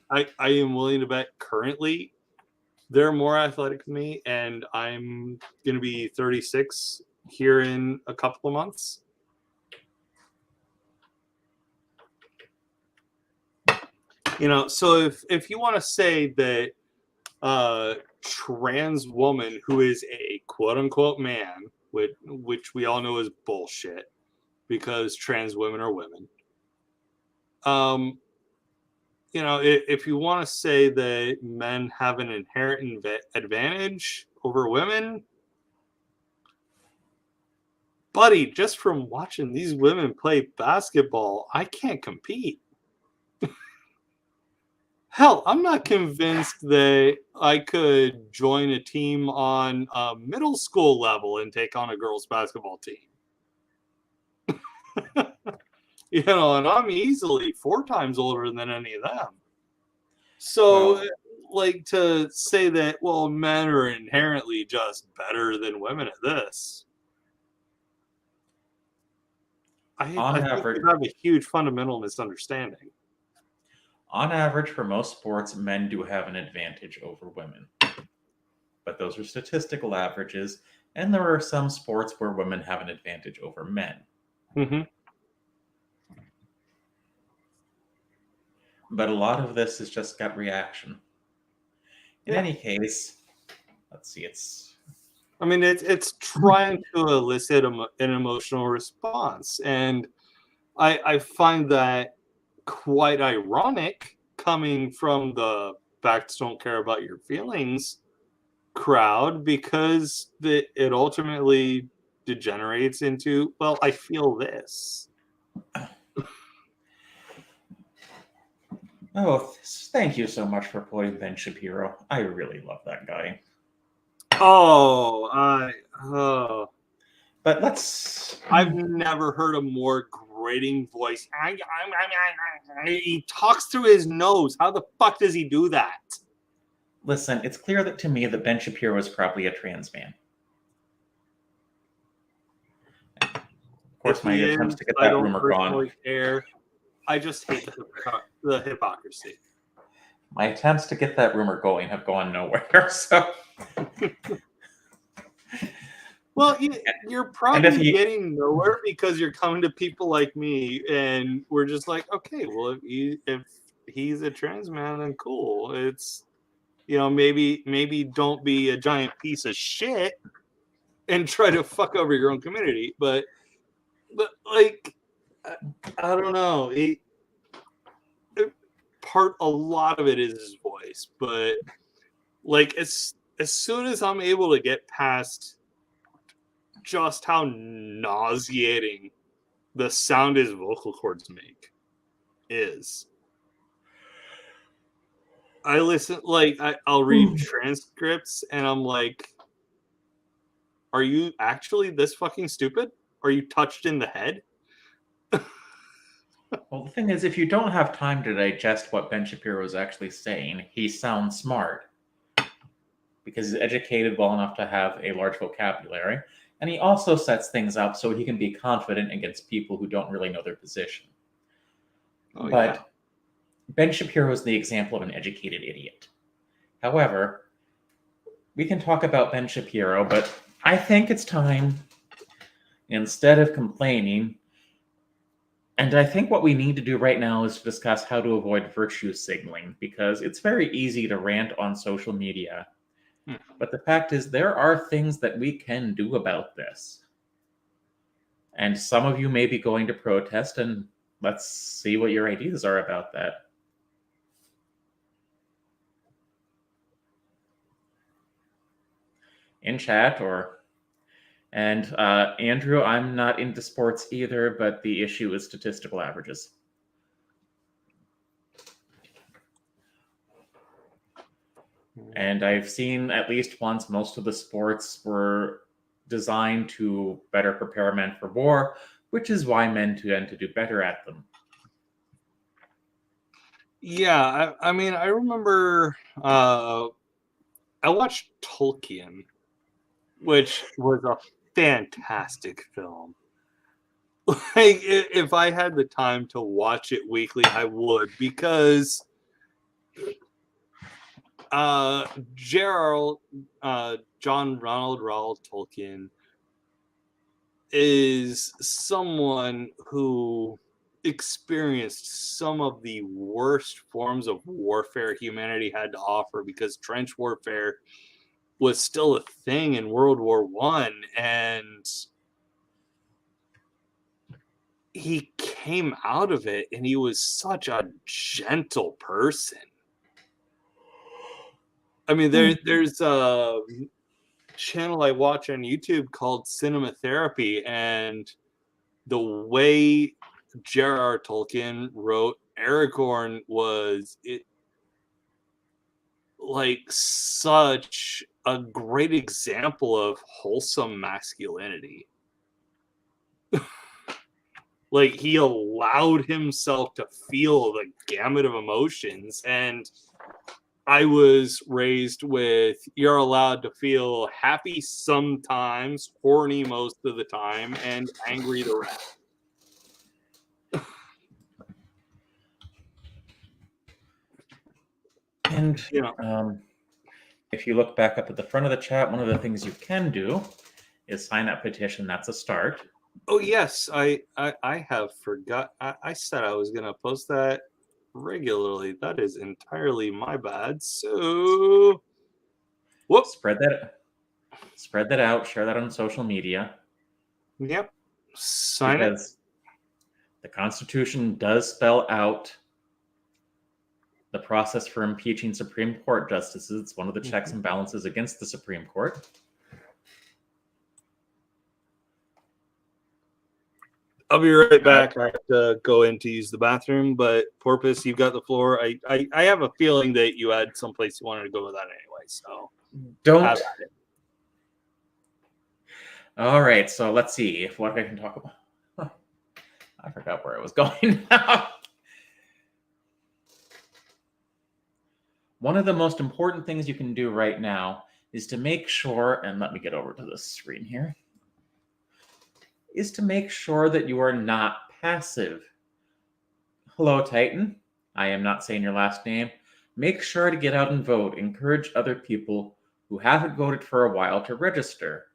I am willing to bet currently they're more athletic than me, and I'm going to be 36 here in a couple of months. You know, so if you want to say that trans woman who is a quote unquote man, which we all know is bullshit because trans women are women. You know, if you want to say that men have an inherent advantage over women, buddy, just from watching these women play basketball, I can't compete. Hell, I'm not convinced that I could join a team on a middle school level and take on a girls' basketball team. You know, and I'm easily 4 times older than any of them. So, well, like, to say that, well, men are inherently just better than women at this, I think you have a huge fundamental misunderstanding. On average, for most sports, men do have an advantage over women. But those are statistical averages, and there are some sports where women have an advantage over men. Mm-hmm. But a lot of this is just gut reaction. In any case, let's see, it's trying to elicit an emotional response. And I find that quite ironic coming from the facts don't care about your feelings crowd, because it ultimately degenerates into, well, I feel this. Oh, thank you so much for quoting Ben Shapiro. I really love that guy. But I've never heard a more grating voice. He talks through his nose. How the fuck does he do that? Listen, it's clear that to me that Ben Shapiro is probably a trans man. Of course, my attempts to get that rumor gone. I just hate the hypocrisy. My attempts to get that rumor going have gone nowhere. So, Well, you're and if probably he, getting nowhere because you're coming to people like me, and we're just like, okay, well, if he's a trans man, then cool. It's maybe don't be a giant piece of shit and try to fuck over your own community, but like, I don't know. A lot of it is his voice, but like as soon as I'm able to get past just how nauseating the sound his vocal cords make is, I listen, like I'll read transcripts and I'm like, are you actually this fucking stupid? Are you touched in the head? well, the thing is, if you don't have time to digest what Ben Shapiro is actually saying, he sounds smart because he's educated well enough to have a large vocabulary, and he also sets things up so he can be confident against people who don't really know their position. Oh, But yeah. Ben Shapiro is the example of an educated idiot. However, we can talk about Ben Shapiro, but I think it's time, instead of complaining, and I think what we need to do right now is to discuss how to avoid virtue signaling, because it's very easy to rant on social media. But the fact is, there are things that we can do about this. And some of you may be going to protest, and let's see what your ideas are about that. In chat, and Andrew, I'm not into sports either, but the issue is statistical averages. And I've seen at least once most of the sports were designed to better prepare men for war, which is why men tend to do better at them. Yeah, I mean, I remember I watched Tolkien, which was a fantastic film. Like, if I had the time to watch it weekly, I would, because John Ronald Reuel Tolkien is someone who experienced some of the worst forms of warfare humanity had to offer, because trench warfare was still a thing in World War One, and he came out of it, and he was such a gentle person. I mean, there's a channel I watch on YouTube called Cinema Therapy, and the way J.R.R. Tolkien wrote Aragorn was like such a great example of wholesome masculinity. Like, he allowed himself to feel the gamut of emotions, and I was raised with, you're allowed to feel happy sometimes, horny most of the time, and angry the rest. And if you look back up at the front of the chat, one of the things you can do is sign that petition. That's a start. Oh yes, I have forgot. I said I was gonna post that regularly. That is entirely my bad. So, whoops. Spread that out. Share that on social media. Yep. Sign it. Because the Constitution does spell out the process for impeaching Supreme Court justices. It's one of the checks and balances against the Supreme Court. I'll be right back. I have to go in to use the bathroom, but Porpoise, you've got the floor. I have a feeling that you had someplace you wanted to go with that anyway, so don't. All right, so let's see what I can talk about. Huh. I forgot where I was going now. One of the most important things you can do right now is to make sure, and let me get over to this screen here, is to make sure that you are not passive. Hello, Titan. I am not saying your last name. Make sure to get out and vote. Encourage other people who haven't voted for a while to register.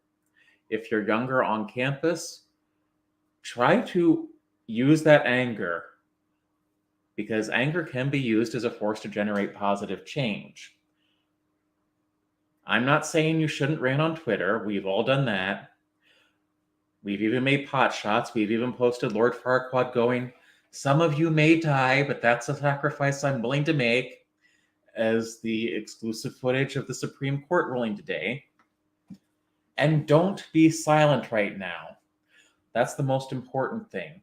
If you're younger on campus, try to use that anger, because anger can be used as a force to generate positive change. I'm not saying you shouldn't rant on Twitter. We've all done that. We've even made pot shots. We've even posted Lord Farquaad going, "Some of you may die, but that's a sacrifice I'm willing to make," as the exclusive footage of the Supreme Court ruling today. And don't be silent right now. That's the most important thing.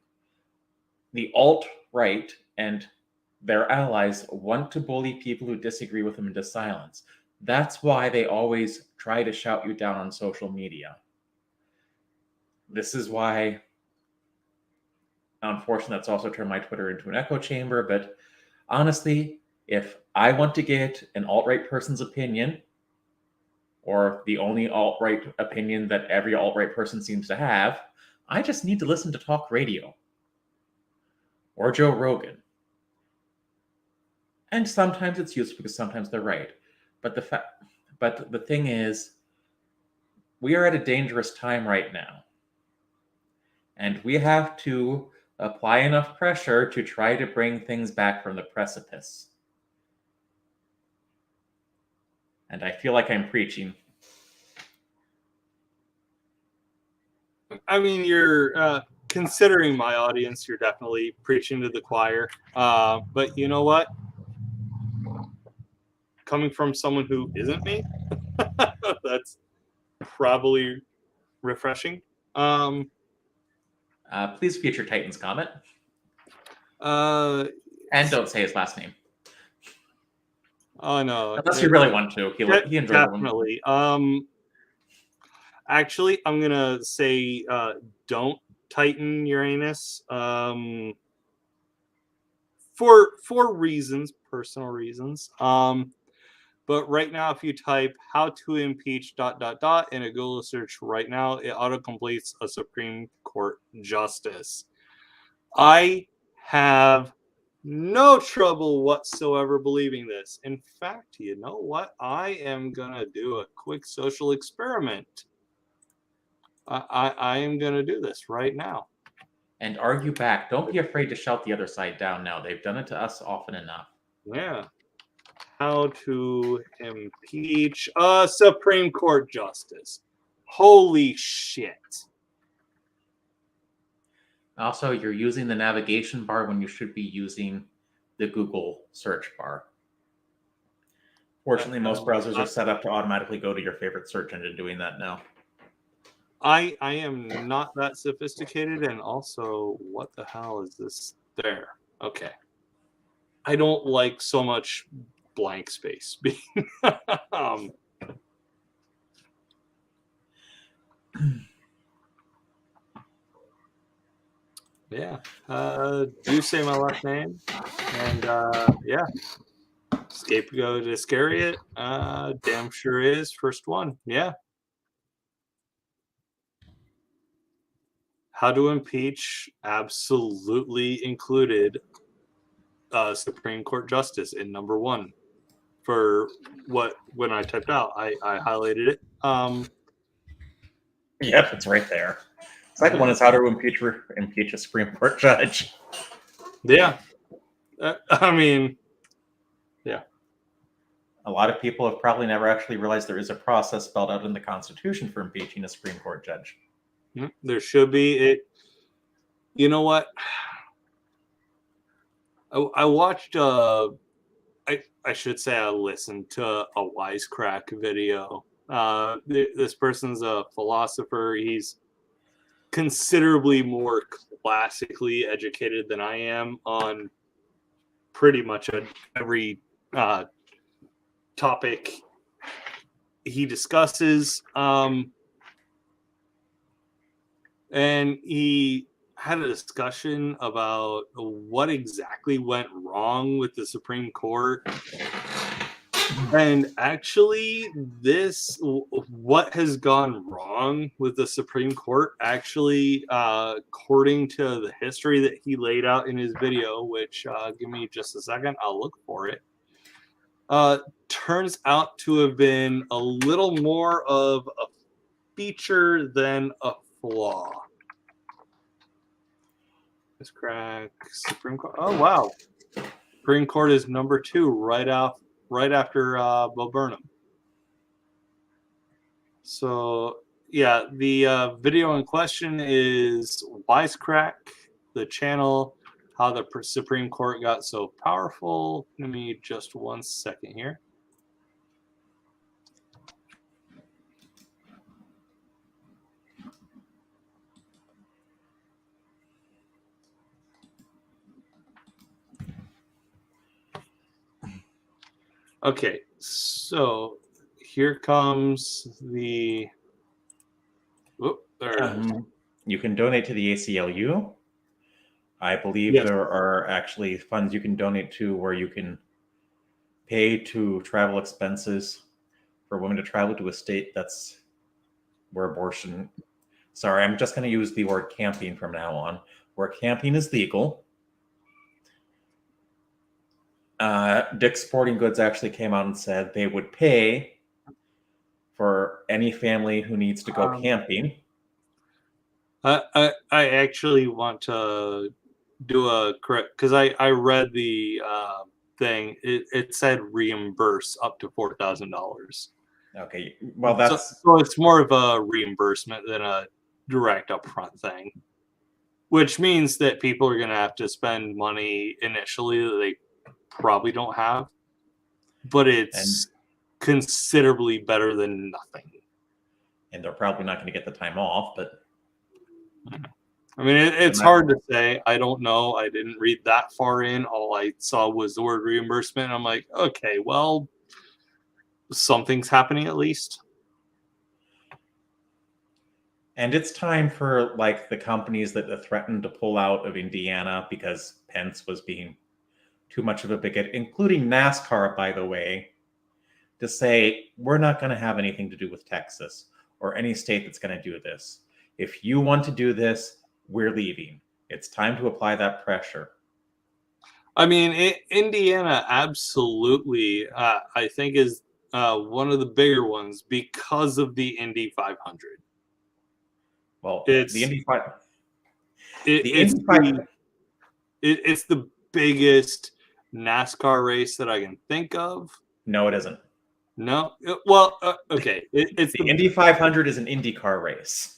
The alt-right and their allies want to bully people who disagree with them into silence. That's why they always try to shout you down on social media. This is why, unfortunately, that's also turned my Twitter into an echo chamber. But honestly, if I want to get an alt-right person's opinion, or the only alt-right opinion that every alt-right person seems to have, I just need to listen to talk radio or Joe Rogan. And sometimes it's useful because sometimes they're right. But the thing is, we are at a dangerous time right now. And we have to apply enough pressure to try to bring things back from the precipice. And I feel like I'm preaching. I mean, you're considering my audience, you're definitely preaching to the choir. But you know what? Coming from someone who isn't me, that's probably refreshing. Please feature Titan's comment. And don't say his last name. Oh no! Unless you really want to. He enjoyed definitely. Actually, I'm gonna say don't Titan Uranus. For reasons, personal reasons. But right now, if you type "how to impeach ... in a Google search right now, it autocompletes a Supreme Court justice. I have no trouble whatsoever believing this. In fact, you know what? I am going to do a quick social experiment. I am going to do this right now. And argue back. Don't be afraid to shout the other side down now. They've done it to us often enough. Yeah. How to impeach a Supreme Court justice. Holy shit. Also, you're using the navigation bar when you should be using the Google search bar. Fortunately, most browsers are set up to automatically go to your favorite search engine doing that now. I am not that sophisticated, and also, what the hell is this there? Okay. I don't like so much blank space being yeah. Do say my last name. And yeah. Scapegoat Iscariot. Damn sure is. First one. Yeah. How to impeach absolutely included Supreme Court justice in number one. For when I typed out, I highlighted it. Yep, it's right there. Second one is how to impeach a Supreme Court judge. Yeah. I mean, yeah. A lot of people have probably never actually realized there is a process spelled out in the Constitution for impeaching a Supreme Court judge. There should be. You know what? I watched. I should say I listened to a Wisecrack video. This person's a philosopher. He's considerably more classically educated than I am on pretty much every topic he discusses. And he had a discussion about what exactly went wrong with the Supreme Court. And actually, what has gone wrong with the Supreme Court, actually, according to the history that he laid out in his video, which give me just a second, I'll look for it, turns out to have been a little more of a feature than a flaw. Let's crack Supreme Court. Oh, wow. Supreme Court is number 2 right after Bo Burnham. So, yeah, the video in question is Wisecrack, the channel, how the Supreme Court got so powerful. Give me just 1 second here. Okay, so here comes the. Oh, there it is. You can donate to the ACLU. I believe Yes. there are actually funds you can donate to where you can pay to travel expenses for women to travel to a state that's where abortion. Sorry, I'm just going to use the word camping from now on, where camping is legal. Dick's Sporting Goods actually came out and said they would pay for any family who needs to go camping. I actually want to do a correct, because I read the thing. It said reimburse up to $4,000. Okay, well that's so it's more of a reimbursement than a direct upfront thing, which means that people are going to have to spend money initially that they probably don't have, but it's considerably better than nothing. And they're probably not going to get the time off, but I mean, it's hard to say. I don't know. I didn't read that far in. All I saw was the word reimbursement. I'm like, okay, well, something's happening at least. And it's time for like the companies that threatened to pull out of Indiana because Pence was being too much of a bigot, including NASCAR, by the way, to say, we're not going to have anything to do with Texas or any state that's going to do this. If you want to do this, we're leaving. It's time to apply that pressure. I mean, Indiana absolutely, I think, is one of the bigger ones because of the Indy 500. Well, it's the Indy 500. It's the biggest NASCAR race that I can think of. No, it isn't. No, well, okay. It's the Indy 500 is an IndyCar race.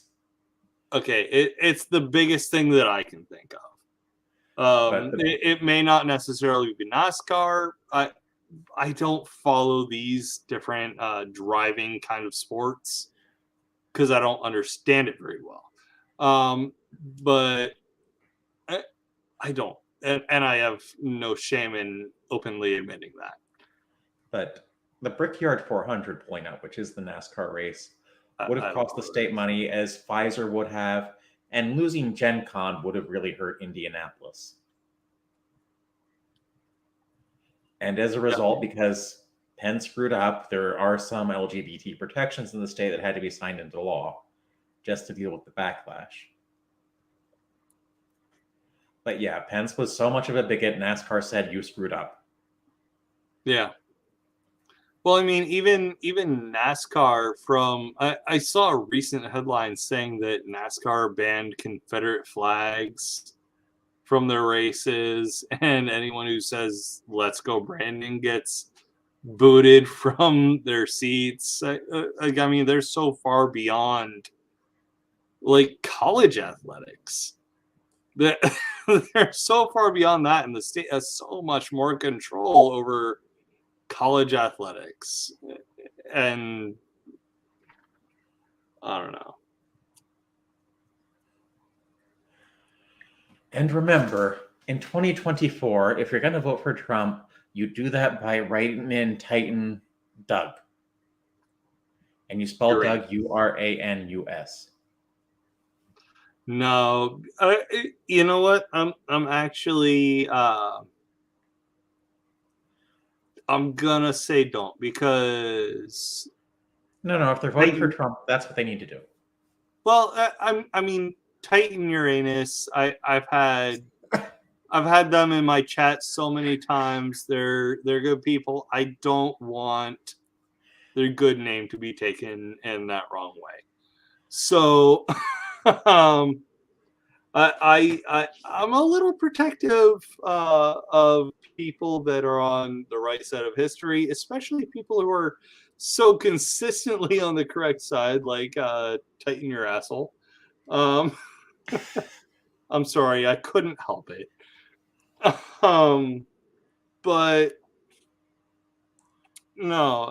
Okay, it's the biggest thing that I can think of. It may not necessarily be NASCAR. I don't follow these different driving kind of sports because I don't understand it very well. But I don't, and I have no shame in openly admitting that. But the Brickyard 400 point out, which is the NASCAR race, would have cost the state money as Pfizer would have, and losing Gen Con would have really hurt Indianapolis. And as a result, because Penn screwed up, there are some LGBT protections in the state that had to be signed into law just to deal with the backlash. But yeah, Pence was so much of a bigot, NASCAR said, you screwed up. Yeah. Well, I mean, even NASCAR from I saw a recent headline saying that NASCAR banned Confederate flags from their races, and anyone who says "Let's go Brandon" gets booted from their seats. I mean, they're so far beyond like college athletics that they're so far beyond that, and the state has so much more control over college athletics, and I don't know. And remember, in 2024, if you're going to vote for Trump, you do that by writing in Titan Doug. And you spell Doug Uranus. No, you know what? I'm actually I'm gonna say don't, because No. If they're voting for Trump, that's what they need to do. well, I mean, Titan Uranus. I've had them in my chat so many times. They're good people. I don't want their good name to be taken in that wrong way. So, I'm a little protective of people that are on the right side of history, especially people who are so consistently on the correct side, like Tighten Your Asshole. Um, I'm sorry, I couldn't help it. But no,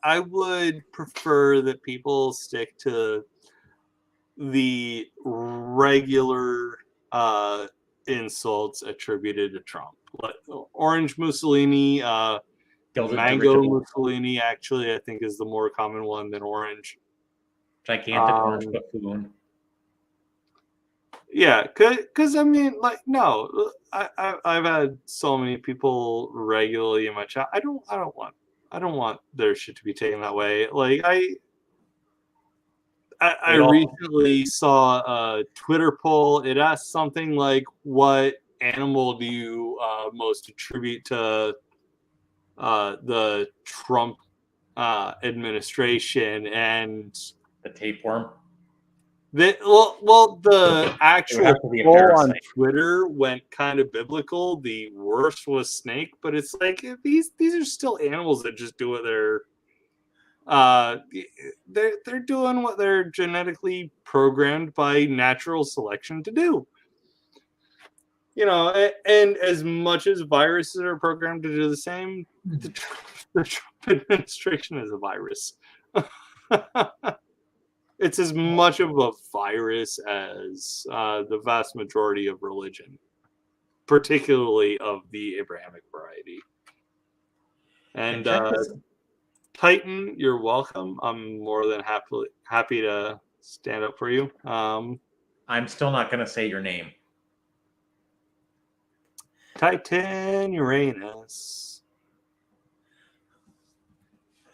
I would prefer that people stick to the regular insults attributed to Trump. Like Orange Mussolini, Gilded Mango dirigible, Mussolini, actually, I think is the more common one than orange. gigantic orange buffoon. Yeah, because I mean, like, no, I've had so many people regularly in my chat. I don't want their shit to be taken that way. Like I recently saw a Twitter poll. It asked something like, "What animal do you most attribute to the Trump administration?" And The tapeworm. The actual to be a poll on parasite. Twitter went kind of biblical. The worst was snake, but it's like these are still animals that just do what they're doing what they're genetically programmed by natural selection to do. You know, and as much as viruses are programmed to do the same, the Trump administration is a virus. It's as much of a virus as the vast majority of religion, particularly of the Abrahamic variety. And Titan, you're welcome. I'm more than happy to stand up for you. I'm still not going to say your name. Titan Uranus.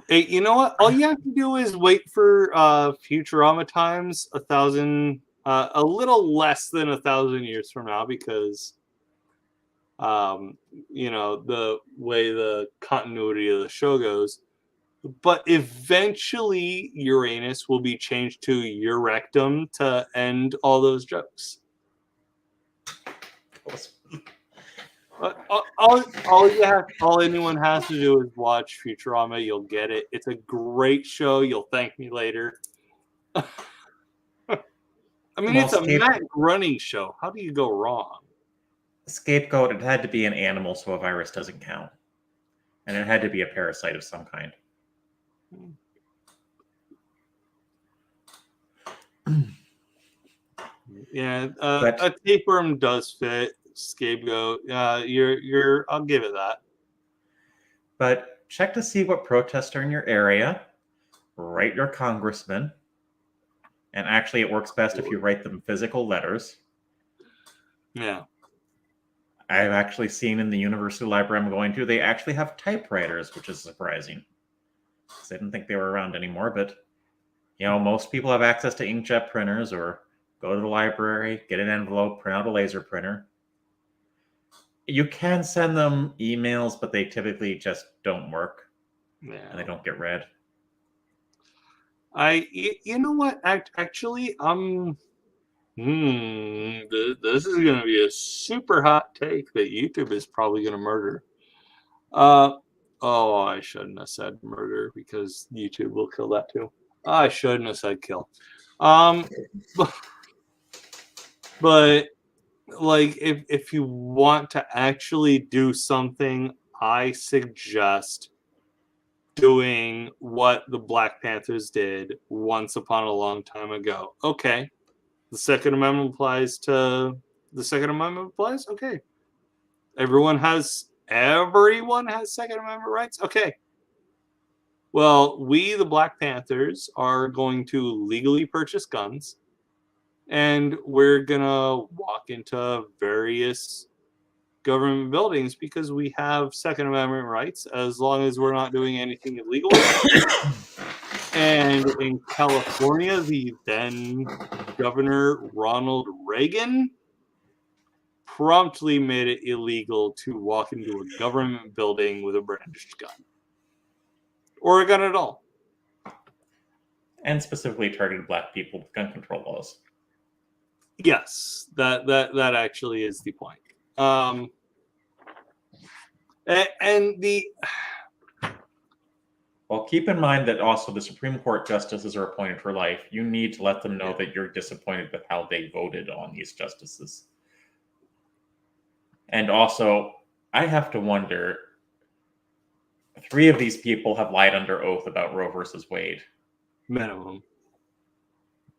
Hey, you know what? All you have to do is wait for Futurama times a little less than 1,000 years from now, because you know, the way the continuity of the show goes. But eventually, Uranus will be changed to Eurectum to end all those jokes. All anyone has to do is watch Futurama. You'll get it. It's a great show. You'll thank me later. I mean, it's a Matt Groening show. How do you go wrong? Scapegoat, it had to be an animal, so a virus doesn't count. And it had to be a parasite of some kind. Yeah, a tapeworm does fit. Scapegoat. I'll give it that. But check to see what protests are in your area. Write your congressman. And actually, it works best if you write them physical letters. Yeah. I've actually seen in the university library I'm going to, they actually have typewriters, which is surprising. I didn't think they were around anymore, but you know, most people have access to inkjet printers, or go to the library, get an envelope, print out a laser printer. You can send them emails, but they typically just don't work. Yeah. And they don't get read. You know what? Actually, this is going to be a super hot take that YouTube is probably going to murder. I shouldn't have said murder, because YouTube will kill that too. I shouldn't have said kill. But like, if you want to actually do something, I suggest doing what the Black Panthers did once upon a long time ago. Okay, the Second Amendment applies. Okay, everyone has Second Amendment rights. Okay, well, we, the Black Panthers, are going to legally purchase guns, and we're gonna walk into various government buildings because we have Second Amendment rights as long as we're not doing anything illegal. And in California, the then Governor Ronald Reagan promptly made it illegal to walk into a government building with a brandished gun. Or a gun at all. And specifically targeted Black people with gun control laws. Yes, that actually is the point. And the... Well, keep in mind that also the Supreme Court justices are appointed for life. You need to let them know that you're disappointed with how they voted on these justices. And also, I have to wonder, 3 of these people have lied under oath about Roe versus Wade. Minimum.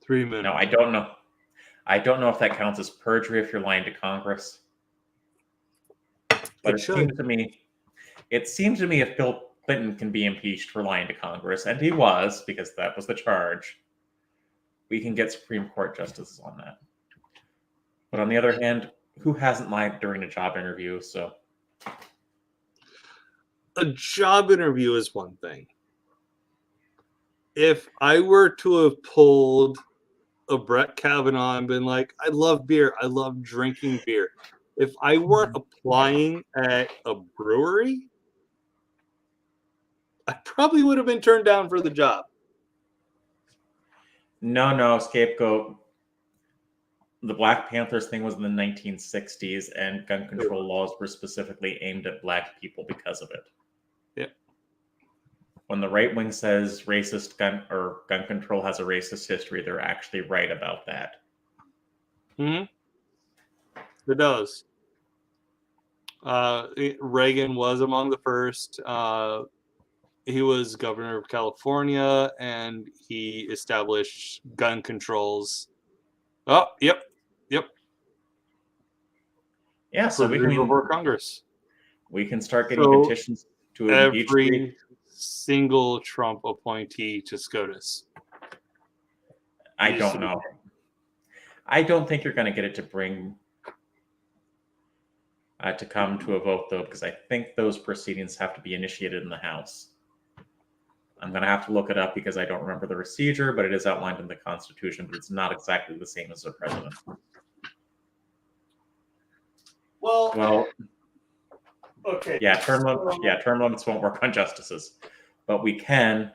3 minimum. No, I don't know. I don't know if that counts as perjury if you're lying to Congress. But it seems to me if Bill Clinton can be impeached for lying to Congress, and he was, because that was the charge, we can get Supreme Court justices on that. But on the other hand, who hasn't lied during a job interview? So a job interview is one thing. If I were to have pulled a Brett Kavanaugh and been like, I love beer, I love drinking beer. If I weren't applying at a brewery, I probably would have been turned down for the job. No, scapegoat. The Black Panthers thing was in the 1960s, and gun control laws were specifically aimed at Black people because of it. Yep. When the right wing says racist gun control has a racist history, they're actually right about that. It does. Reagan was among the first. He was governor of California, and he established gun controls. Oh, yep. Yeah, so before Congress, we can start getting petitions to impeach every single Trump appointee to SCOTUS. I don't know. I don't think you're going to get it to bring to come to a vote, though, because I think those proceedings have to be initiated in the House. I'm going to have to look it up because I don't remember the procedure, but it is outlined in the Constitution, but it's not exactly the same as the president. Well, okay. Yeah, term limits won't work on justices, but we can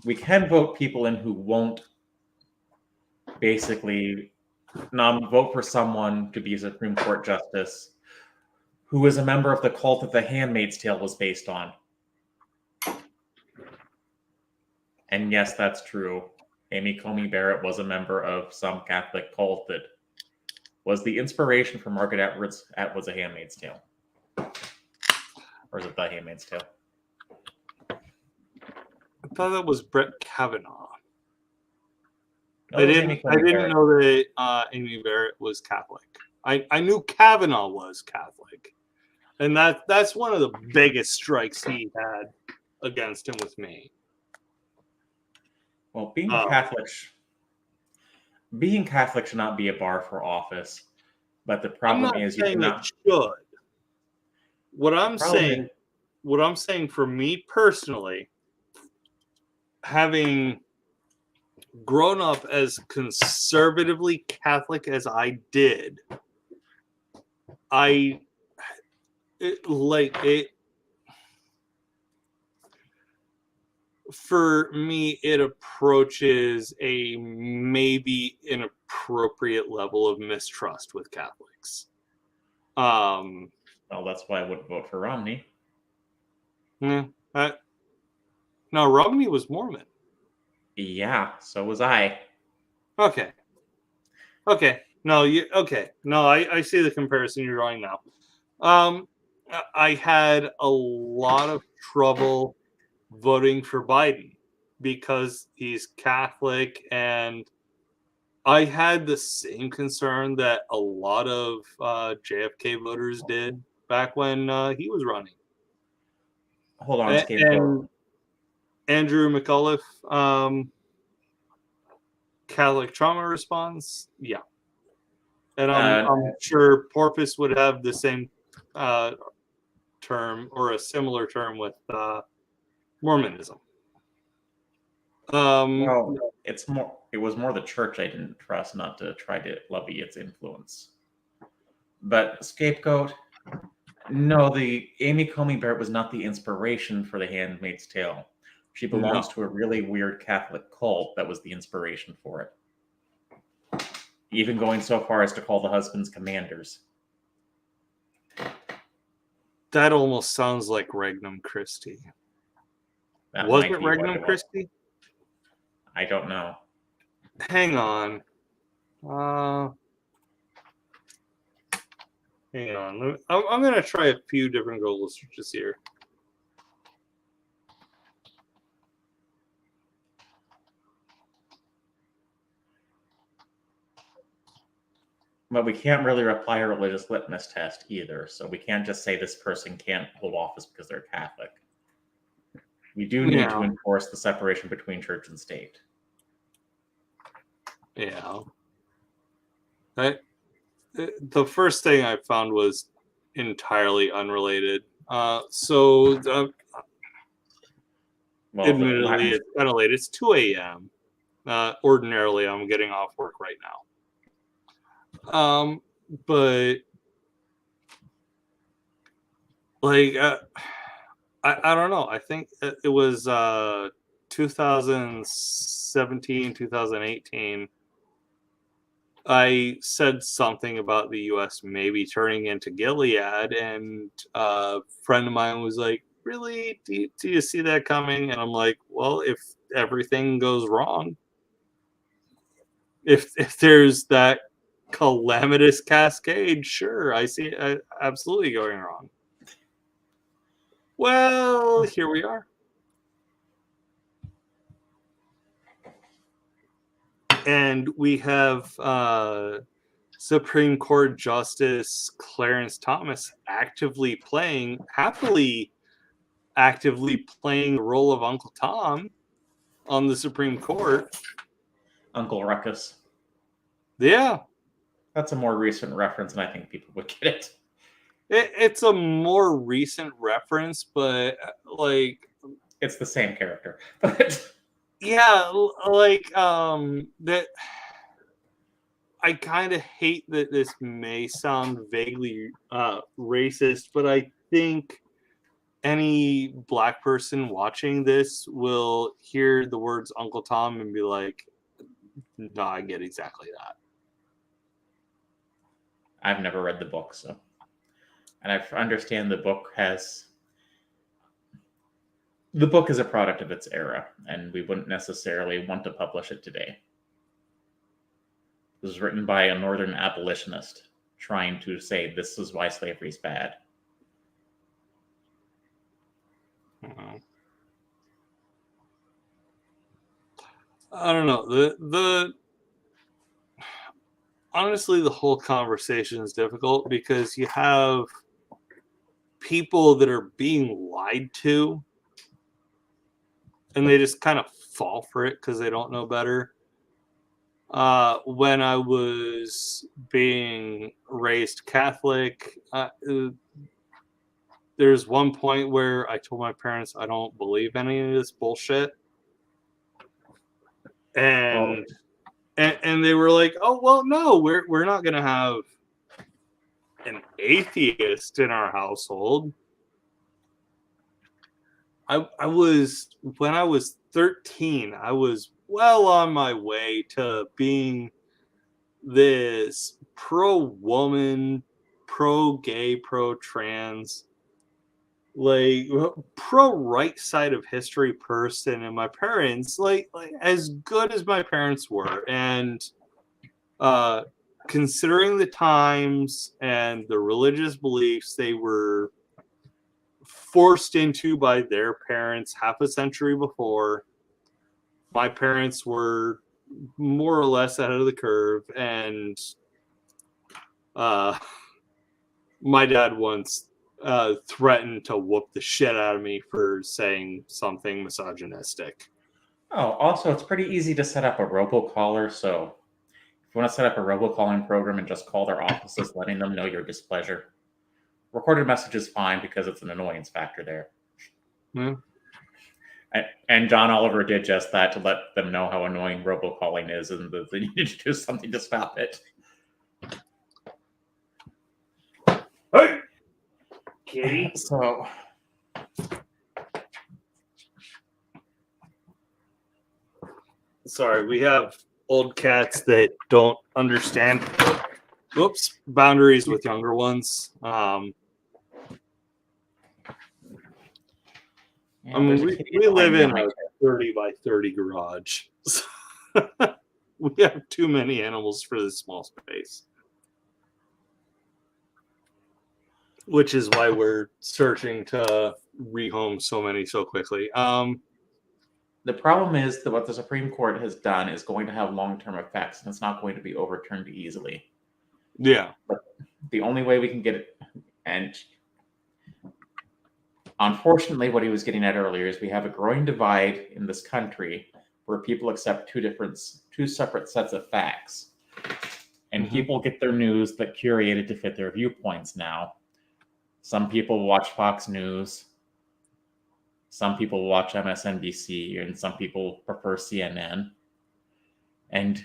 vote people in who won't basically vote for someone to be a Supreme Court justice who is a member of the cult that The Handmaid's Tale was based on. And yes, that's true. Amy Coney Barrett was a member of some Catholic cult that was the inspiration for Margaret Atwood's A Handmaid's Tale. Or is it The Handmaid's Tale? I thought that was Brett Kavanaugh. No, I didn't know that Amy Barrett was Catholic. I knew Kavanaugh was Catholic. And that's one of the biggest strikes he had against him with me. Well, being Catholic should not be a bar for office, but the problem is you cannot. It should. What I'm saying for me personally, having grown up as conservatively Catholic as I did, for me, it approaches a maybe inappropriate level of mistrust with Catholics. Well, that's why I wouldn't vote for Romney. No, Romney was Mormon. Yeah, so was I. Okay. No, I see the comparison you're drawing now. I had a lot of trouble voting for Biden because he's Catholic, and I had the same concern that a lot of JFK voters did back when he was running. Hold on, and Andrew McAuliffe, Catholic trauma response, yeah. And I'm sure Porpoise would have the same term or a similar term with Mormonism. Well, it was more the church I didn't trust, not to try to lobby its influence. But scapegoat, no, the Amy Coney Barrett was not the inspiration for The Handmaid's Tale. She belongs No. to a really weird Catholic cult that was the inspiration for it. Even going so far as to call the husbands commanders. That almost sounds like Regnum Christi. That Was might it be what Regnum it was. Christi? I don't know. Hang on. Hang on. I'm going to try a few different Google searches here. But we can't really apply a religious litmus test either, so we can't just say this person can't hold office because they're Catholic. We do need to enforce the separation between church and state. Yeah. The first thing I found was entirely unrelated. Admittedly, it's kind of late. It's 2 a.m. Ordinarily, I'm getting off work right now. But like, I don't know. I think it was 2017, 2018. I said something about the U.S. maybe turning into Gilead, and a friend of mine was like, really? Do you see that coming? And I'm like, well, if everything goes wrong, if there's that calamitous cascade, sure, I see it absolutely going wrong. Well, here we are. And we have Supreme Court Justice Clarence Thomas happily actively playing the role of Uncle Tom on the Supreme Court. Uncle Ruckus. Yeah. That's a more recent reference, and I think people would get it. It's a more recent reference, but like... It's the same character. But yeah, like, that... I kind of hate that this may sound vaguely racist, but I think any Black person watching this will hear the words Uncle Tom and be like, no, I get exactly that. I've never read the book, so. And I understand the book is a product of its era, and we wouldn't necessarily want to publish it today. It was written by a Northern abolitionist trying to say this is why slavery is bad. I don't know. Honestly, the whole conversation is difficult because you have people that are being lied to, and they just kind of fall for it because they don't know better. When I was being raised Catholic, there's one point where I told my parents I don't believe any of this bullshit, and they were like, "Oh well, no, we're not gonna have an atheist in our household." I was, when I was 13, I was well on my way to being this pro-woman, pro-gay, pro-trans, like pro-right side of history person, and my parents, like as good as my parents were, and considering the times and the religious beliefs they were forced into by their parents half a century before, my parents were more or less ahead of the curve, and my dad once threatened to whoop the shit out of me for saying something misogynistic. Oh, also, it's pretty easy to set up a robocaller, so if you want to set up a robocalling program and just call their offices letting them know your displeasure, recorded message is fine because it's an annoyance factor there. Yeah. And John Oliver did just that to let them know how annoying robocalling is and that they needed to do something to stop it. Hey, kitty. So, sorry, we have old cats that don't understand boundaries with younger ones. I mean, we live in a 30 by 30 garage. We have too many animals for this small space. Which is why we're searching to rehome so many so quickly. The problem is that what the Supreme Court has done is going to have long-term effects, and it's not going to be overturned easily. Yeah. But the only way we can get it, and unfortunately, what he was getting at earlier is we have a growing divide in this country where people accept two separate sets of facts, and people get their news that curated to fit their viewpoints now. Some people watch Fox News. Some people watch MSNBC, and some people prefer CNN. And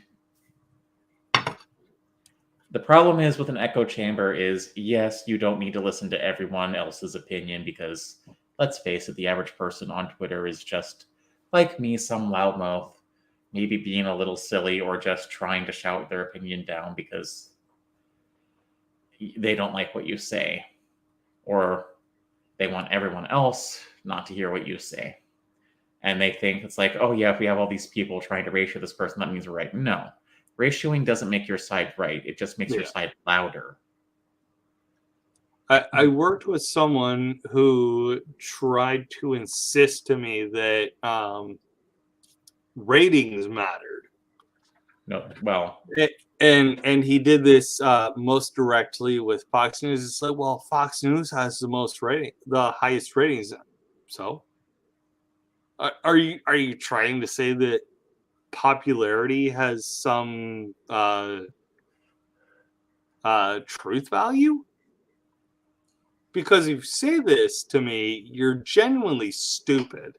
the problem is with an echo chamber is, yes, you don't need to listen to everyone else's opinion because, let's face it, the average person on Twitter is just, like me, some loudmouth, maybe being a little silly or just trying to shout their opinion down because they don't like what you say. Or they want everyone else not to hear what you say. And they think it's like, oh yeah, if we have all these people trying to ratio this person, that means we're right. No. Ratioing doesn't make your side right. It just makes your side louder. I worked with someone who tried to insist to me that ratings mattered. No, well, and he did this most directly with Fox News. It's like, well, Fox News has the highest ratings. So, are you trying to say that popularity has some truth value? Because if you say this to me, you're genuinely stupid.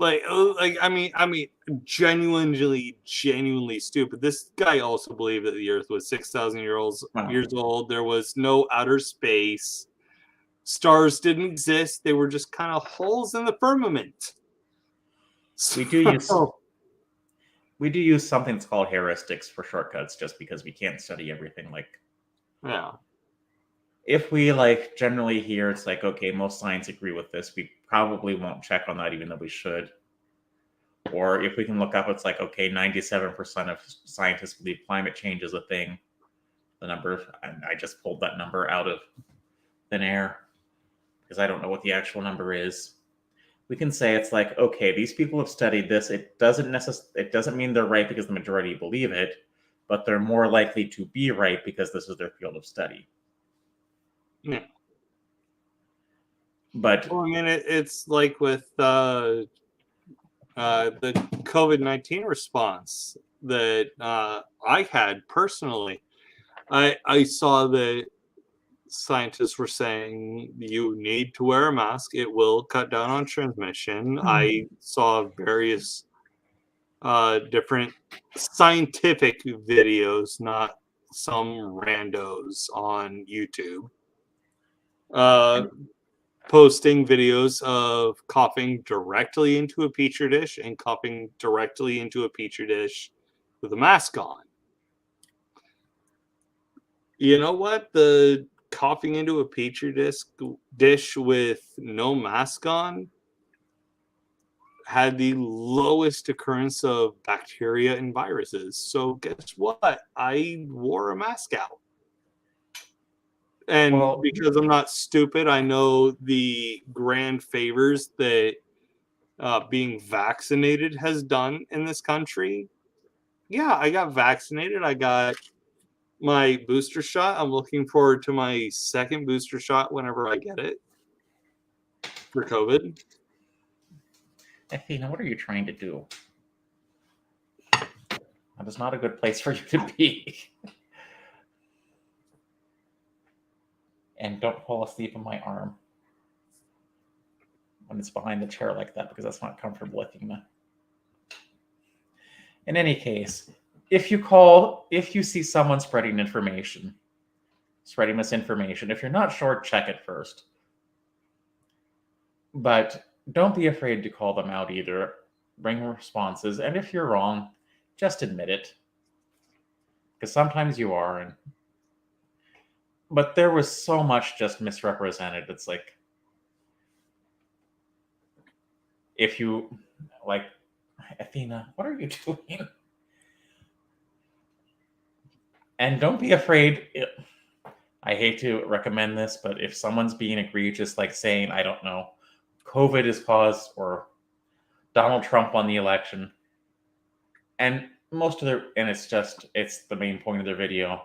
I mean, genuinely stupid. This guy also believed that the Earth was 6,000 years old. There was no outer space. Stars didn't exist. They were just kind of holes in the firmament. We do use something that's called heuristics for shortcuts, just because we can't study everything. Yeah. If we generally hear it's like, okay, most science agree with this, we probably won't check on that, even though we should. Or if we can look up, it's like, okay, 97% of scientists believe climate change is a thing. The number, I just pulled that number out of thin air because I don't know what the actual number is. We can say it's like, okay, these people have studied this. It doesn't mean they're right because the majority believe it, but they're more likely to be right because this is their field of study. Yeah. But well, I mean, it's like with the COVID-19 response that I had personally. I saw that scientists were saying you need to wear a mask. It will cut down on transmission. I saw various different scientific videos, not some randos on YouTube, posting videos of coughing directly into a petri dish and coughing directly into a petri dish with a mask on. You know what? The coughing into a petri dish with no mask on had the lowest occurrence of bacteria and viruses. So guess what? I wore a mask out. And because I'm not stupid, I know the grand favors that being vaccinated has done in this country. Yeah, I got vaccinated. I got my booster shot. I'm looking forward to my second booster shot whenever I get it for COVID. Athena, what are you trying to do? That is not a good place for you to be. And don't fall asleep on my arm when it's behind the chair like that, because that's not comfortable, Athena. In any case, if you see someone spreading misinformation, if you're not sure, check it first. But don't be afraid to call them out either. Bring responses, and if you're wrong, just admit it. Because sometimes you are. But there was so much just misrepresented. It's like, if you, like, Athena, what are you doing? And don't be afraid. I hate to recommend this, but if someone's being egregious, like saying, I don't know, COVID is caused, or Donald Trump won the election, and it's the main point of their video.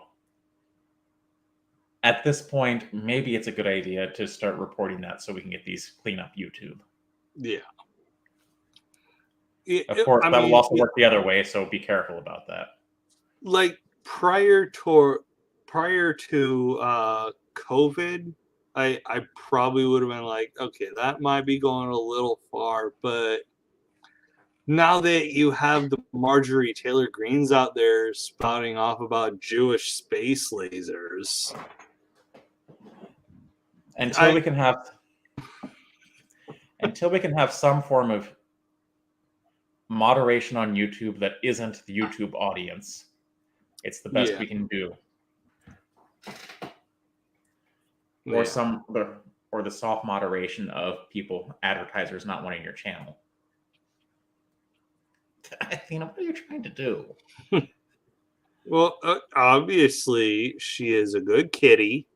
At this point, maybe it's a good idea to start reporting that so we can get these clean up YouTube. Yeah. Of course, that will also work the other way, so be careful about that. Like prior to COVID, I probably would have been like, okay, that might be going a little far, but now that you have the Marjorie Taylor Greens out there spouting off about Jewish space lasers, until we can have some form of moderation on YouTube that isn't the YouTube audience, it's the best we can do. Or the soft moderation of people, advertisers not wanting your channel. Athena, what are you trying to do? Well, obviously, she is a good kitty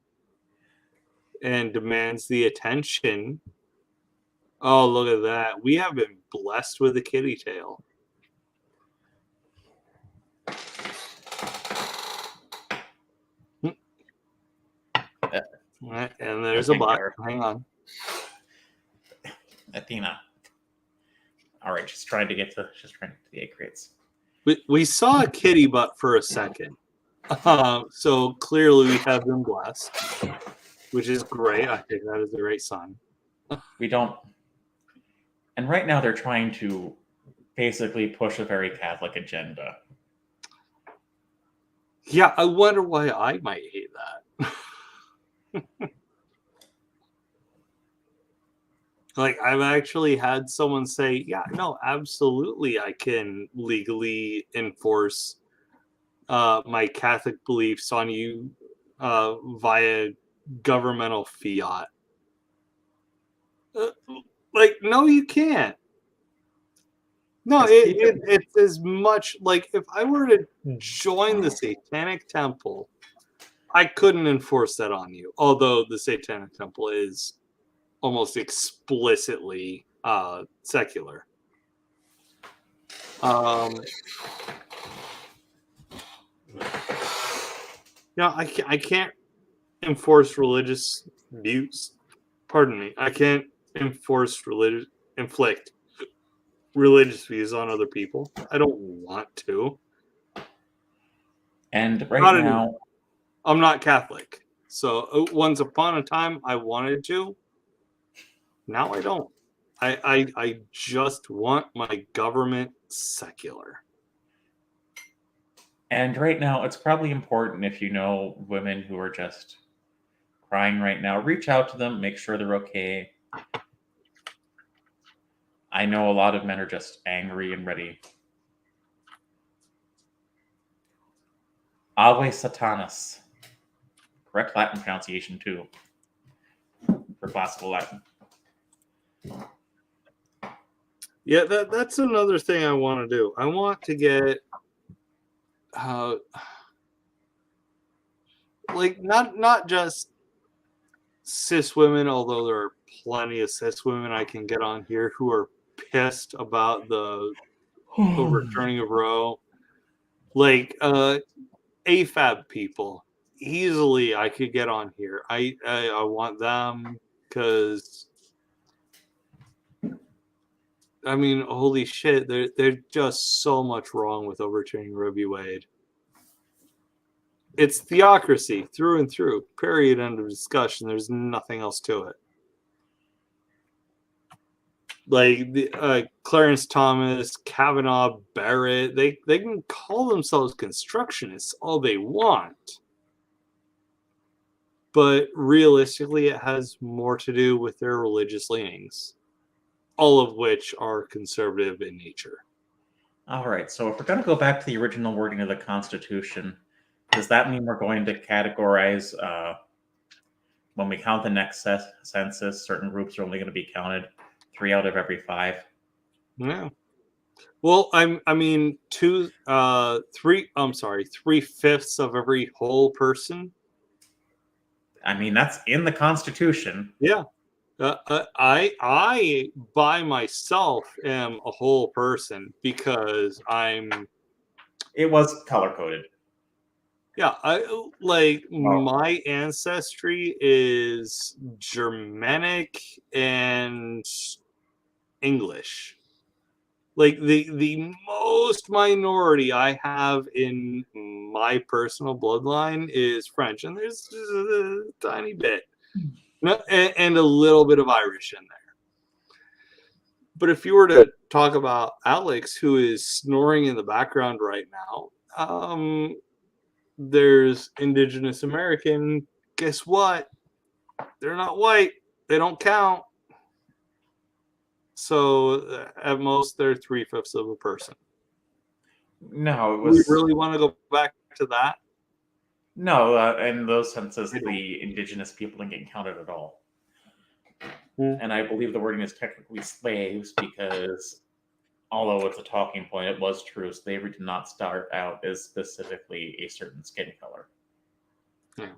and demands the attention. Oh, look at that. We have been blessed with a kitty tail. And there's a bot. Hang on. Athena. All right, just trying to get to the egg crates. We saw a kitty butt for a second. So clearly we have been blessed, which is great. I think that is a great sign. We don't. And right now they're trying to basically push a very Catholic agenda. Yeah, I wonder why I might hate that. Like, I've actually had someone say, yeah, no, absolutely, I can legally enforce my Catholic beliefs on you via governmental fiat. Like, no, you can't. No, it's as much like if I were to join the Satanic Temple, I couldn't enforce that on you. Although the Satanic Temple is almost explicitly secular. I can't enforce religious views. Pardon me. I can't inflict religious views on other people. I don't want to. And now, I'm not Catholic. So once upon a time, I wanted to. Now I don't. I just want my government secular. And right now, it's probably important, if you know women who are just crying right now, reach out to them, make sure they're okay. I know a lot of men are just angry and ready. Ave Satanas. Correct Latin pronunciation, too, for classical Latin. Yeah, that's another thing I want to do. I want to get like not just cis women, although there are plenty of cis women I can get on here who are pissed about the overturning of Roe. Like AFAB people, easily I could get on here. I want them because I mean, holy shit, there's just so much wrong with overturning Roe v. Wade. It's theocracy through and through. Period. End of discussion. There's nothing else to it. Like Clarence Thomas, Kavanaugh, Barrett, they can call themselves constructionists all they want. But realistically, it has more to do with their religious leanings, all of which are conservative in nature. All right, so if we're going to go back to the original wording of the Constitution, does that mean we're going to categorize, when we count the next census, certain groups are only going to be counted 3 out of every 5? Yeah. Well, I mean, 3/5 of every whole person. I mean, that's in the Constitution. Yeah. I by myself am a whole person because It was color coded. Yeah, my ancestry is Germanic and English. Like the most minority I have in my personal bloodline is French, and there's just a tiny bit, and a little bit of Irish in there. But if you were to talk about Alex, who is snoring in the background right now, there's Indigenous American. Guess what? They're not white. They don't count. So at most, they're 3/5 of a person. No, it Do was. we really want to go back to that? No, in those senses, the indigenous people didn't get counted at all. And I believe the wording is technically slaves because, although it's a talking point, it was true. Slavery did not start out as specifically a certain skin color. Yeah.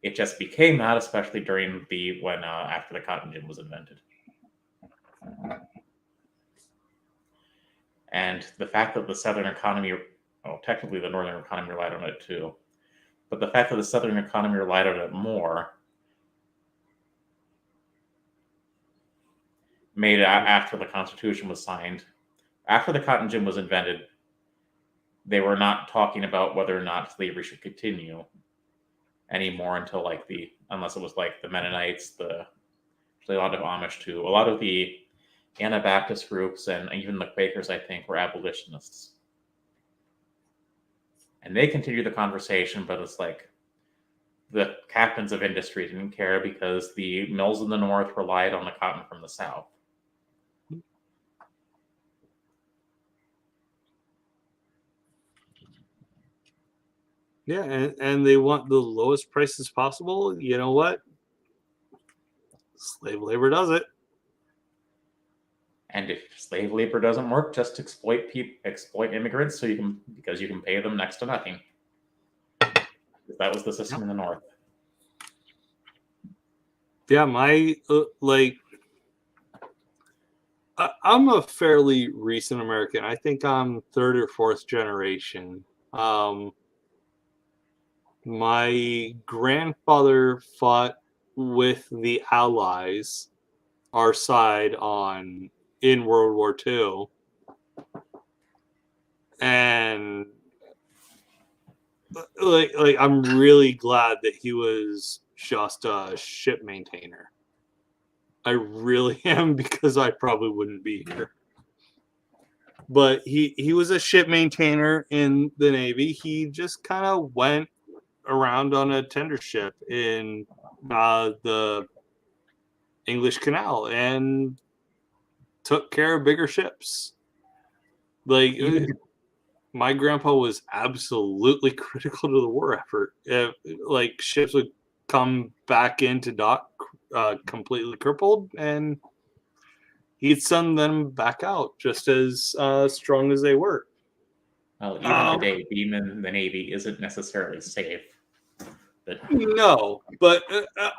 It just became that, especially during after the cotton gin was invented. And the fact that the Southern economy, well, technically the Northern economy relied on it too, but the fact that the Southern economy relied on it more made it after the Constitution was signed. After the cotton gin was invented, they were not talking about whether or not slavery should continue anymore until unless it was like the Mennonites, a lot of Amish too. A lot of the Anabaptist groups and even the Quakers, I think, were abolitionists. And they continued the conversation, but it's like the captains of industry didn't care because the mills in the North relied on the cotton from the South. Yeah, and they want the lowest prices possible. You know what? Slave labor does it. And if slave labor doesn't work, just exploit immigrants because you can pay them next to nothing. That was the system in the North. Yeah, I'm a fairly recent American. I think I'm 3rd or 4th generation. My grandfather fought with the Allies, our side in World War II, and I'm really glad that he was just a ship maintainer. I really am, because I probably wouldn't be here. But he was a ship maintainer in the Navy. He just kind of went around on a tender ship in the English Canal and took care of bigger ships. My grandpa was absolutely critical to the war effort. Ships would come back into dock completely crippled, and he'd send them back out just as strong as they were. Well, even today, being in the Navy isn't necessarily safe. No, but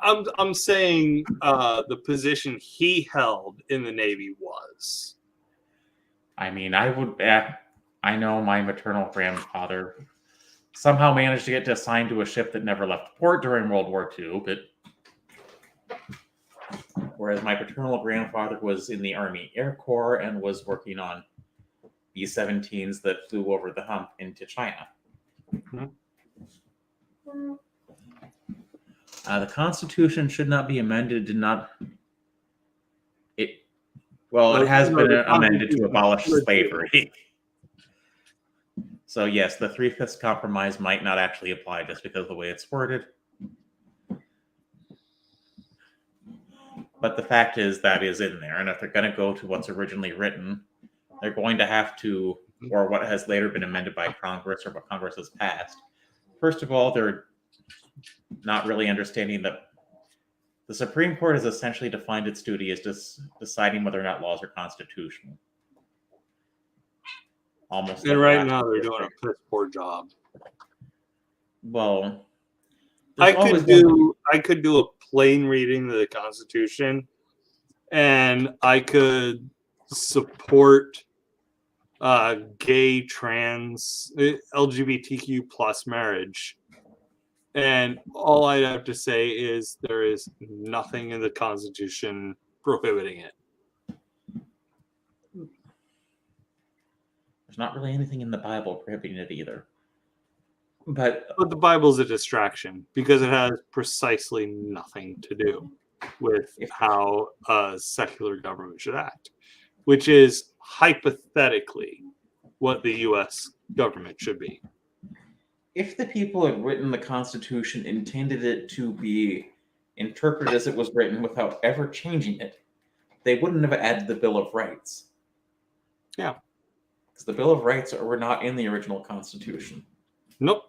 I'm saying the position he held in the Navy was. I mean, I know my maternal grandfather somehow managed to get assigned to a ship that never left port during World War II, whereas my paternal grandfather was in the Army Air Corps and was working on B-17s that flew over the hump into China. Mm-hmm. The Constitution should not be amended. It has been amended to abolish slavery. So yes, the Three-Fifths Compromise might not actually apply just because of the way it's worded. But the fact is that is in there, and if they're going to go to what's originally written, they're going to have to, or what has later been amended by Congress or what Congress has passed. First of all, they're not really understanding that the Supreme Court has essentially defined its duty as just deciding whether or not laws are constitutional. Almost. And right now they're doing a piss poor job. Well, I could do a plain reading of the Constitution, and I could support gay, trans, LGBTQ plus marriage. And all I'd have to say is there is nothing in the Constitution prohibiting it. There's not really anything in the Bible prohibiting it either. But the Bible's a distraction because it has precisely nothing to do with how a secular government should act, which is hypothetically what the U.S. government should be. If the people had written the Constitution intended it to be interpreted as it was written without ever changing it, they wouldn't have added the Bill of Rights. Yeah. Because the Bill of Rights were not in the original Constitution. Nope.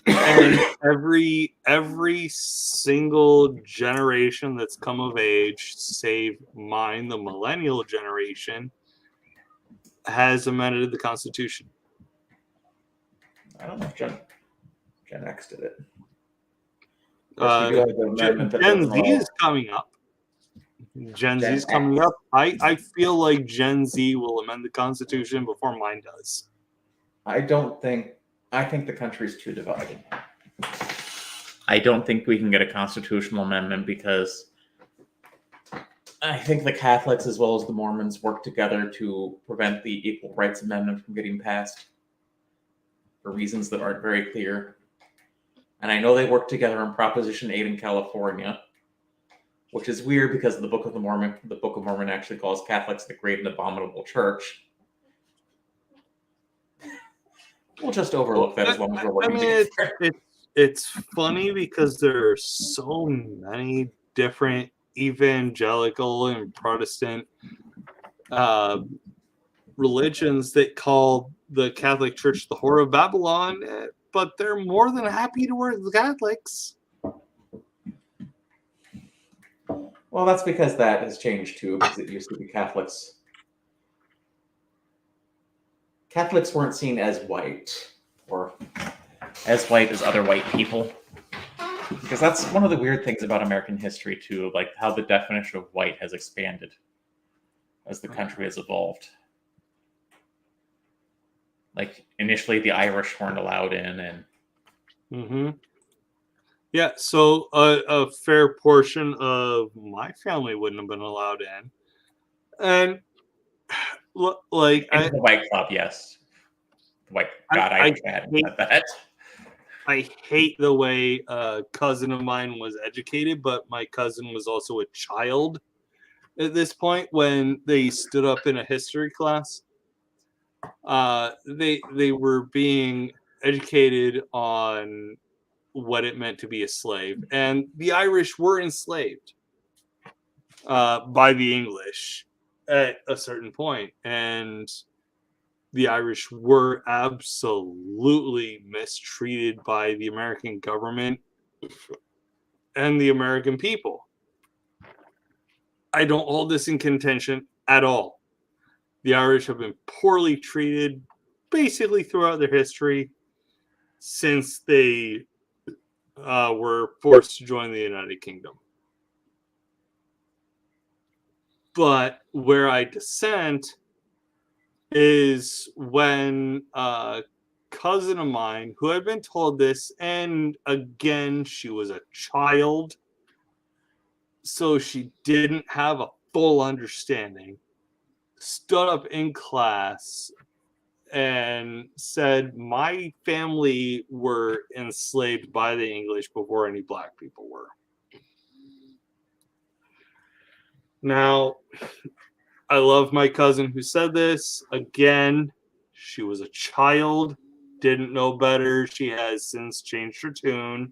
And every single generation that's come of age, save mine, the millennial generation, has amended the Constitution. I don't know if Gen X did it. Gen Z is coming up. Gen Z is coming up. I feel like Gen Z will amend the Constitution before mine does. I think the country's too divided. I don't think we can get a constitutional amendment because I think the Catholics as well as the Mormons work together to prevent the Equal Rights Amendment from getting passed for reasons that aren't very clear. And I know they work together on Proposition 8 in California, which is weird because the Book of Mormon actually calls Catholics the great and abominable church. We'll just overlook that as long as we're working together. It's funny because there are so many different evangelical and Protestant religions that call the Catholic Church the whore of Babylon, but they're more than happy to work with Catholics. Well, that's because that has changed too, because it used to be Catholics. Catholics weren't seen as white or as white as other white people. Because that's one of the weird things about American history too, like how the definition of white has expanded as the country has evolved. Like initially the Irish weren't allowed in and yeah, so a fair portion of my family wouldn't have been allowed in. And like into the White Club, yes. White God, I hate that. I hate the way a cousin of mine was educated, but my cousin was also a child at this point when they stood up in a history class. They were being educated on what it meant to be a slave, and the Irish were enslaved by the English at a certain point, and the Irish were absolutely mistreated by the American government and the American people. I don't hold this in contention at all. The Irish have been poorly treated basically throughout their history since they were forced to join the United Kingdom. But where I dissent is when a cousin of mine who had been told this, and again, she was a child, so she didn't have a full understanding, stood up in class and said, my family were enslaved by the English before any black people were. Now, I love my cousin who said this. Again, she was a child, didn't know better. She has since changed her tune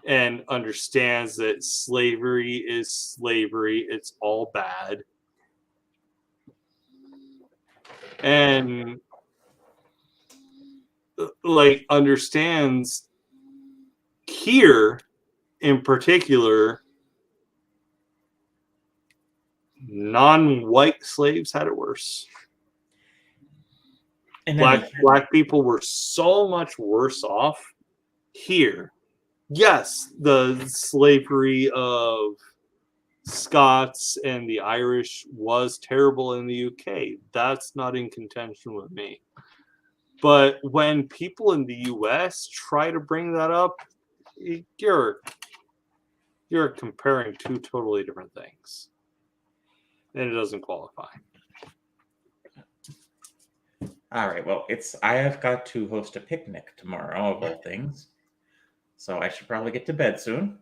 and understands that slavery is slavery. It's all bad. And like understands here in particular, non-white slaves had it worse. And Black people were so much worse off here. Yes, the slavery of Scots and the Irish was terrible in the UK. That's not in contention with me. But when people in the US try to bring that up, you're comparing two totally different things. And it doesn't qualify. All right. Well, I have got to host a picnic tomorrow, of all things. So I should probably get to bed soon.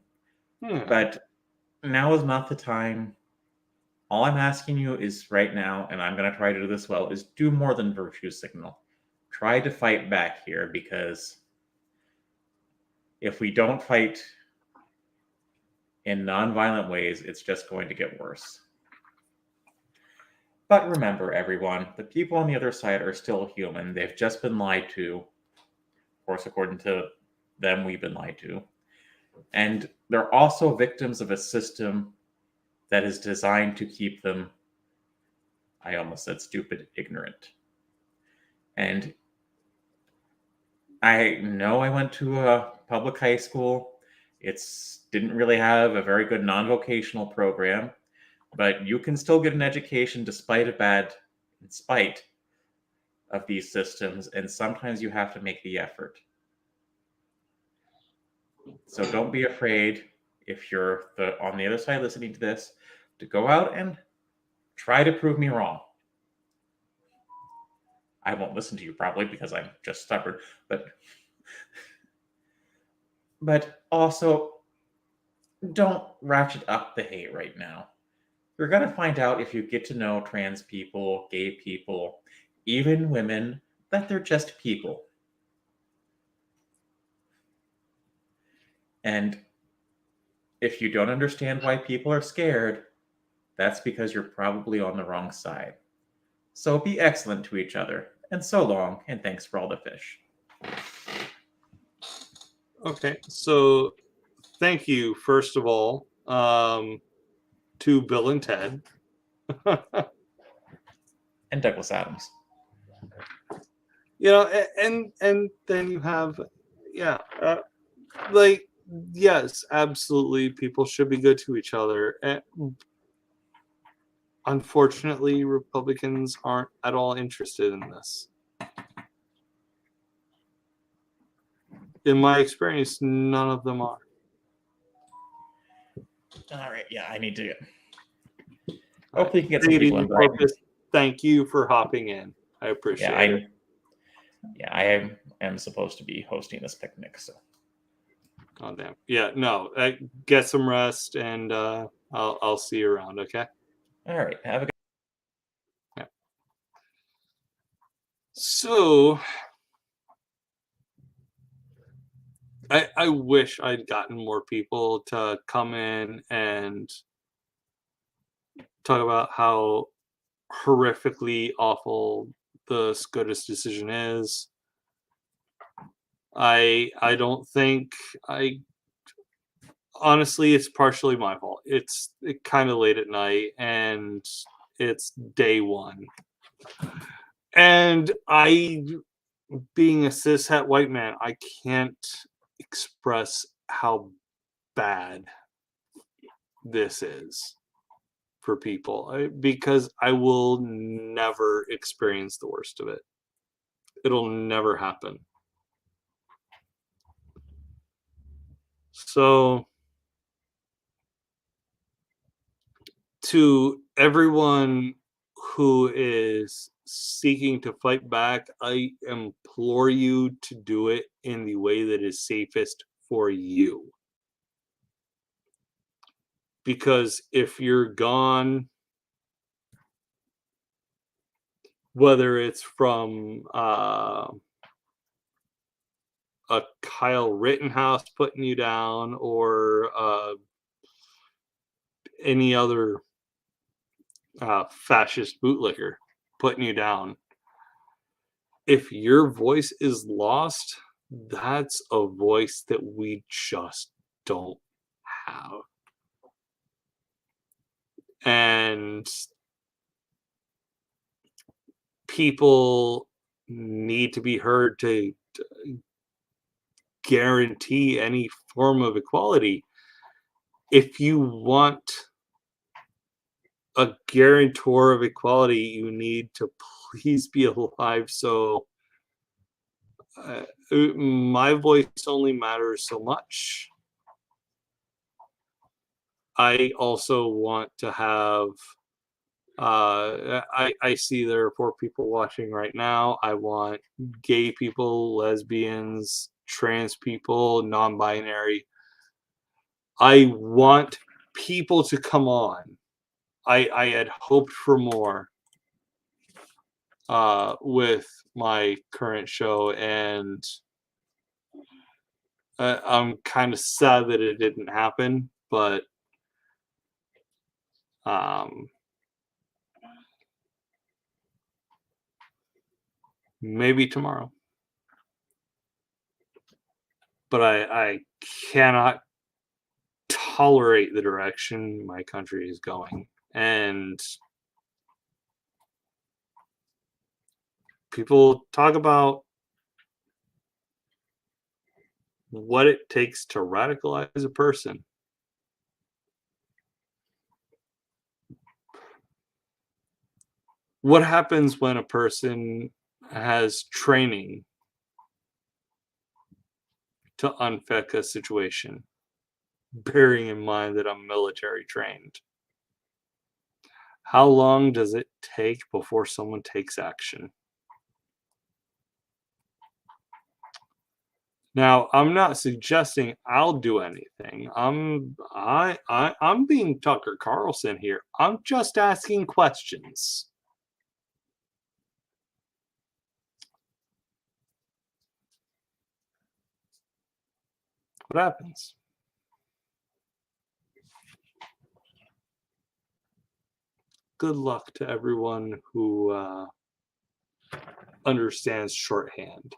But now is not the time. All I'm asking you is right now, and I'm going to try to do this well, is do more than virtue signal. Try to fight back here, because if we don't fight in nonviolent ways, it's just going to get worse. But remember, everyone, the people on the other side are still human. They've just been lied to. Of course, according to them, we've been lied to. And they're also victims of a system that is designed to keep them, I almost said stupid, ignorant. And I know I went to a public high school. It didn't really have a very good non-vocational program, but you can still get an education in spite of these systems, and sometimes you have to make the effort. So don't be afraid, if you're on the other side listening to this, to go out and try to prove me wrong. I won't listen to you probably because I'm just stubborn, but also don't ratchet up the hate right now. You're going to find out, if you get to know trans people, gay people, even women, that they're just people. And if you don't understand why people are scared, that's because you're probably on the wrong side. So be excellent to each other. And so long, and thanks for all the fish. Okay, so thank you, first of all, to Bill and Ted. And Douglas Adams. You know, and then you have, like, yes, absolutely, people should be good to each other. And unfortunately, Republicans aren't at all interested in this. In my experience, none of them are. All right, yeah, I need to. Hopefully, you can get some people involved. Thank you for hopping in. I appreciate it. Yeah, I am supposed to be hosting this picnic, so. Oh damn! Yeah, no. Get some rest, and I'll see you around. Okay. All right. Have a good. Yeah. So, I wish I'd gotten more people to come in and talk about how horrifically awful the SCOTUS decision is. I don't think honestly, it's partially my fault. It's kind of late at night and it's day one. And being a cishet white man, I can't express how bad this is for people, because I will never experience the worst of it. It'll never happen. So, to everyone who is seeking to fight back, I implore you to do it in the way that is safest for you. Because if you're gone, whether it's from a Kyle Rittenhouse putting you down or any other fascist bootlicker putting you down, if your voice is lost, that's a voice that we just don't have. And people need to be heard to guarantee any form of equality. If you want a guarantor of equality, you need to please be alive. So my voice only matters so much. I also want to have I see there are 4 people watching right now. I want gay people, lesbians, trans people, non-binary. I want people to come on. I had hoped for more with my current show, and I'm kind of sad that it didn't happen, but maybe tomorrow. But I cannot tolerate the direction my country is going. And people talk about what it takes to radicalize a person. What happens when a person has training to unfix a situation, bearing in mind that I'm military trained? How long does it take before someone takes action? Now, I'm not suggesting I'll do anything. I'm being Tucker Carlson here. I'm just asking questions. What happens? Good luck to everyone who understands shorthand.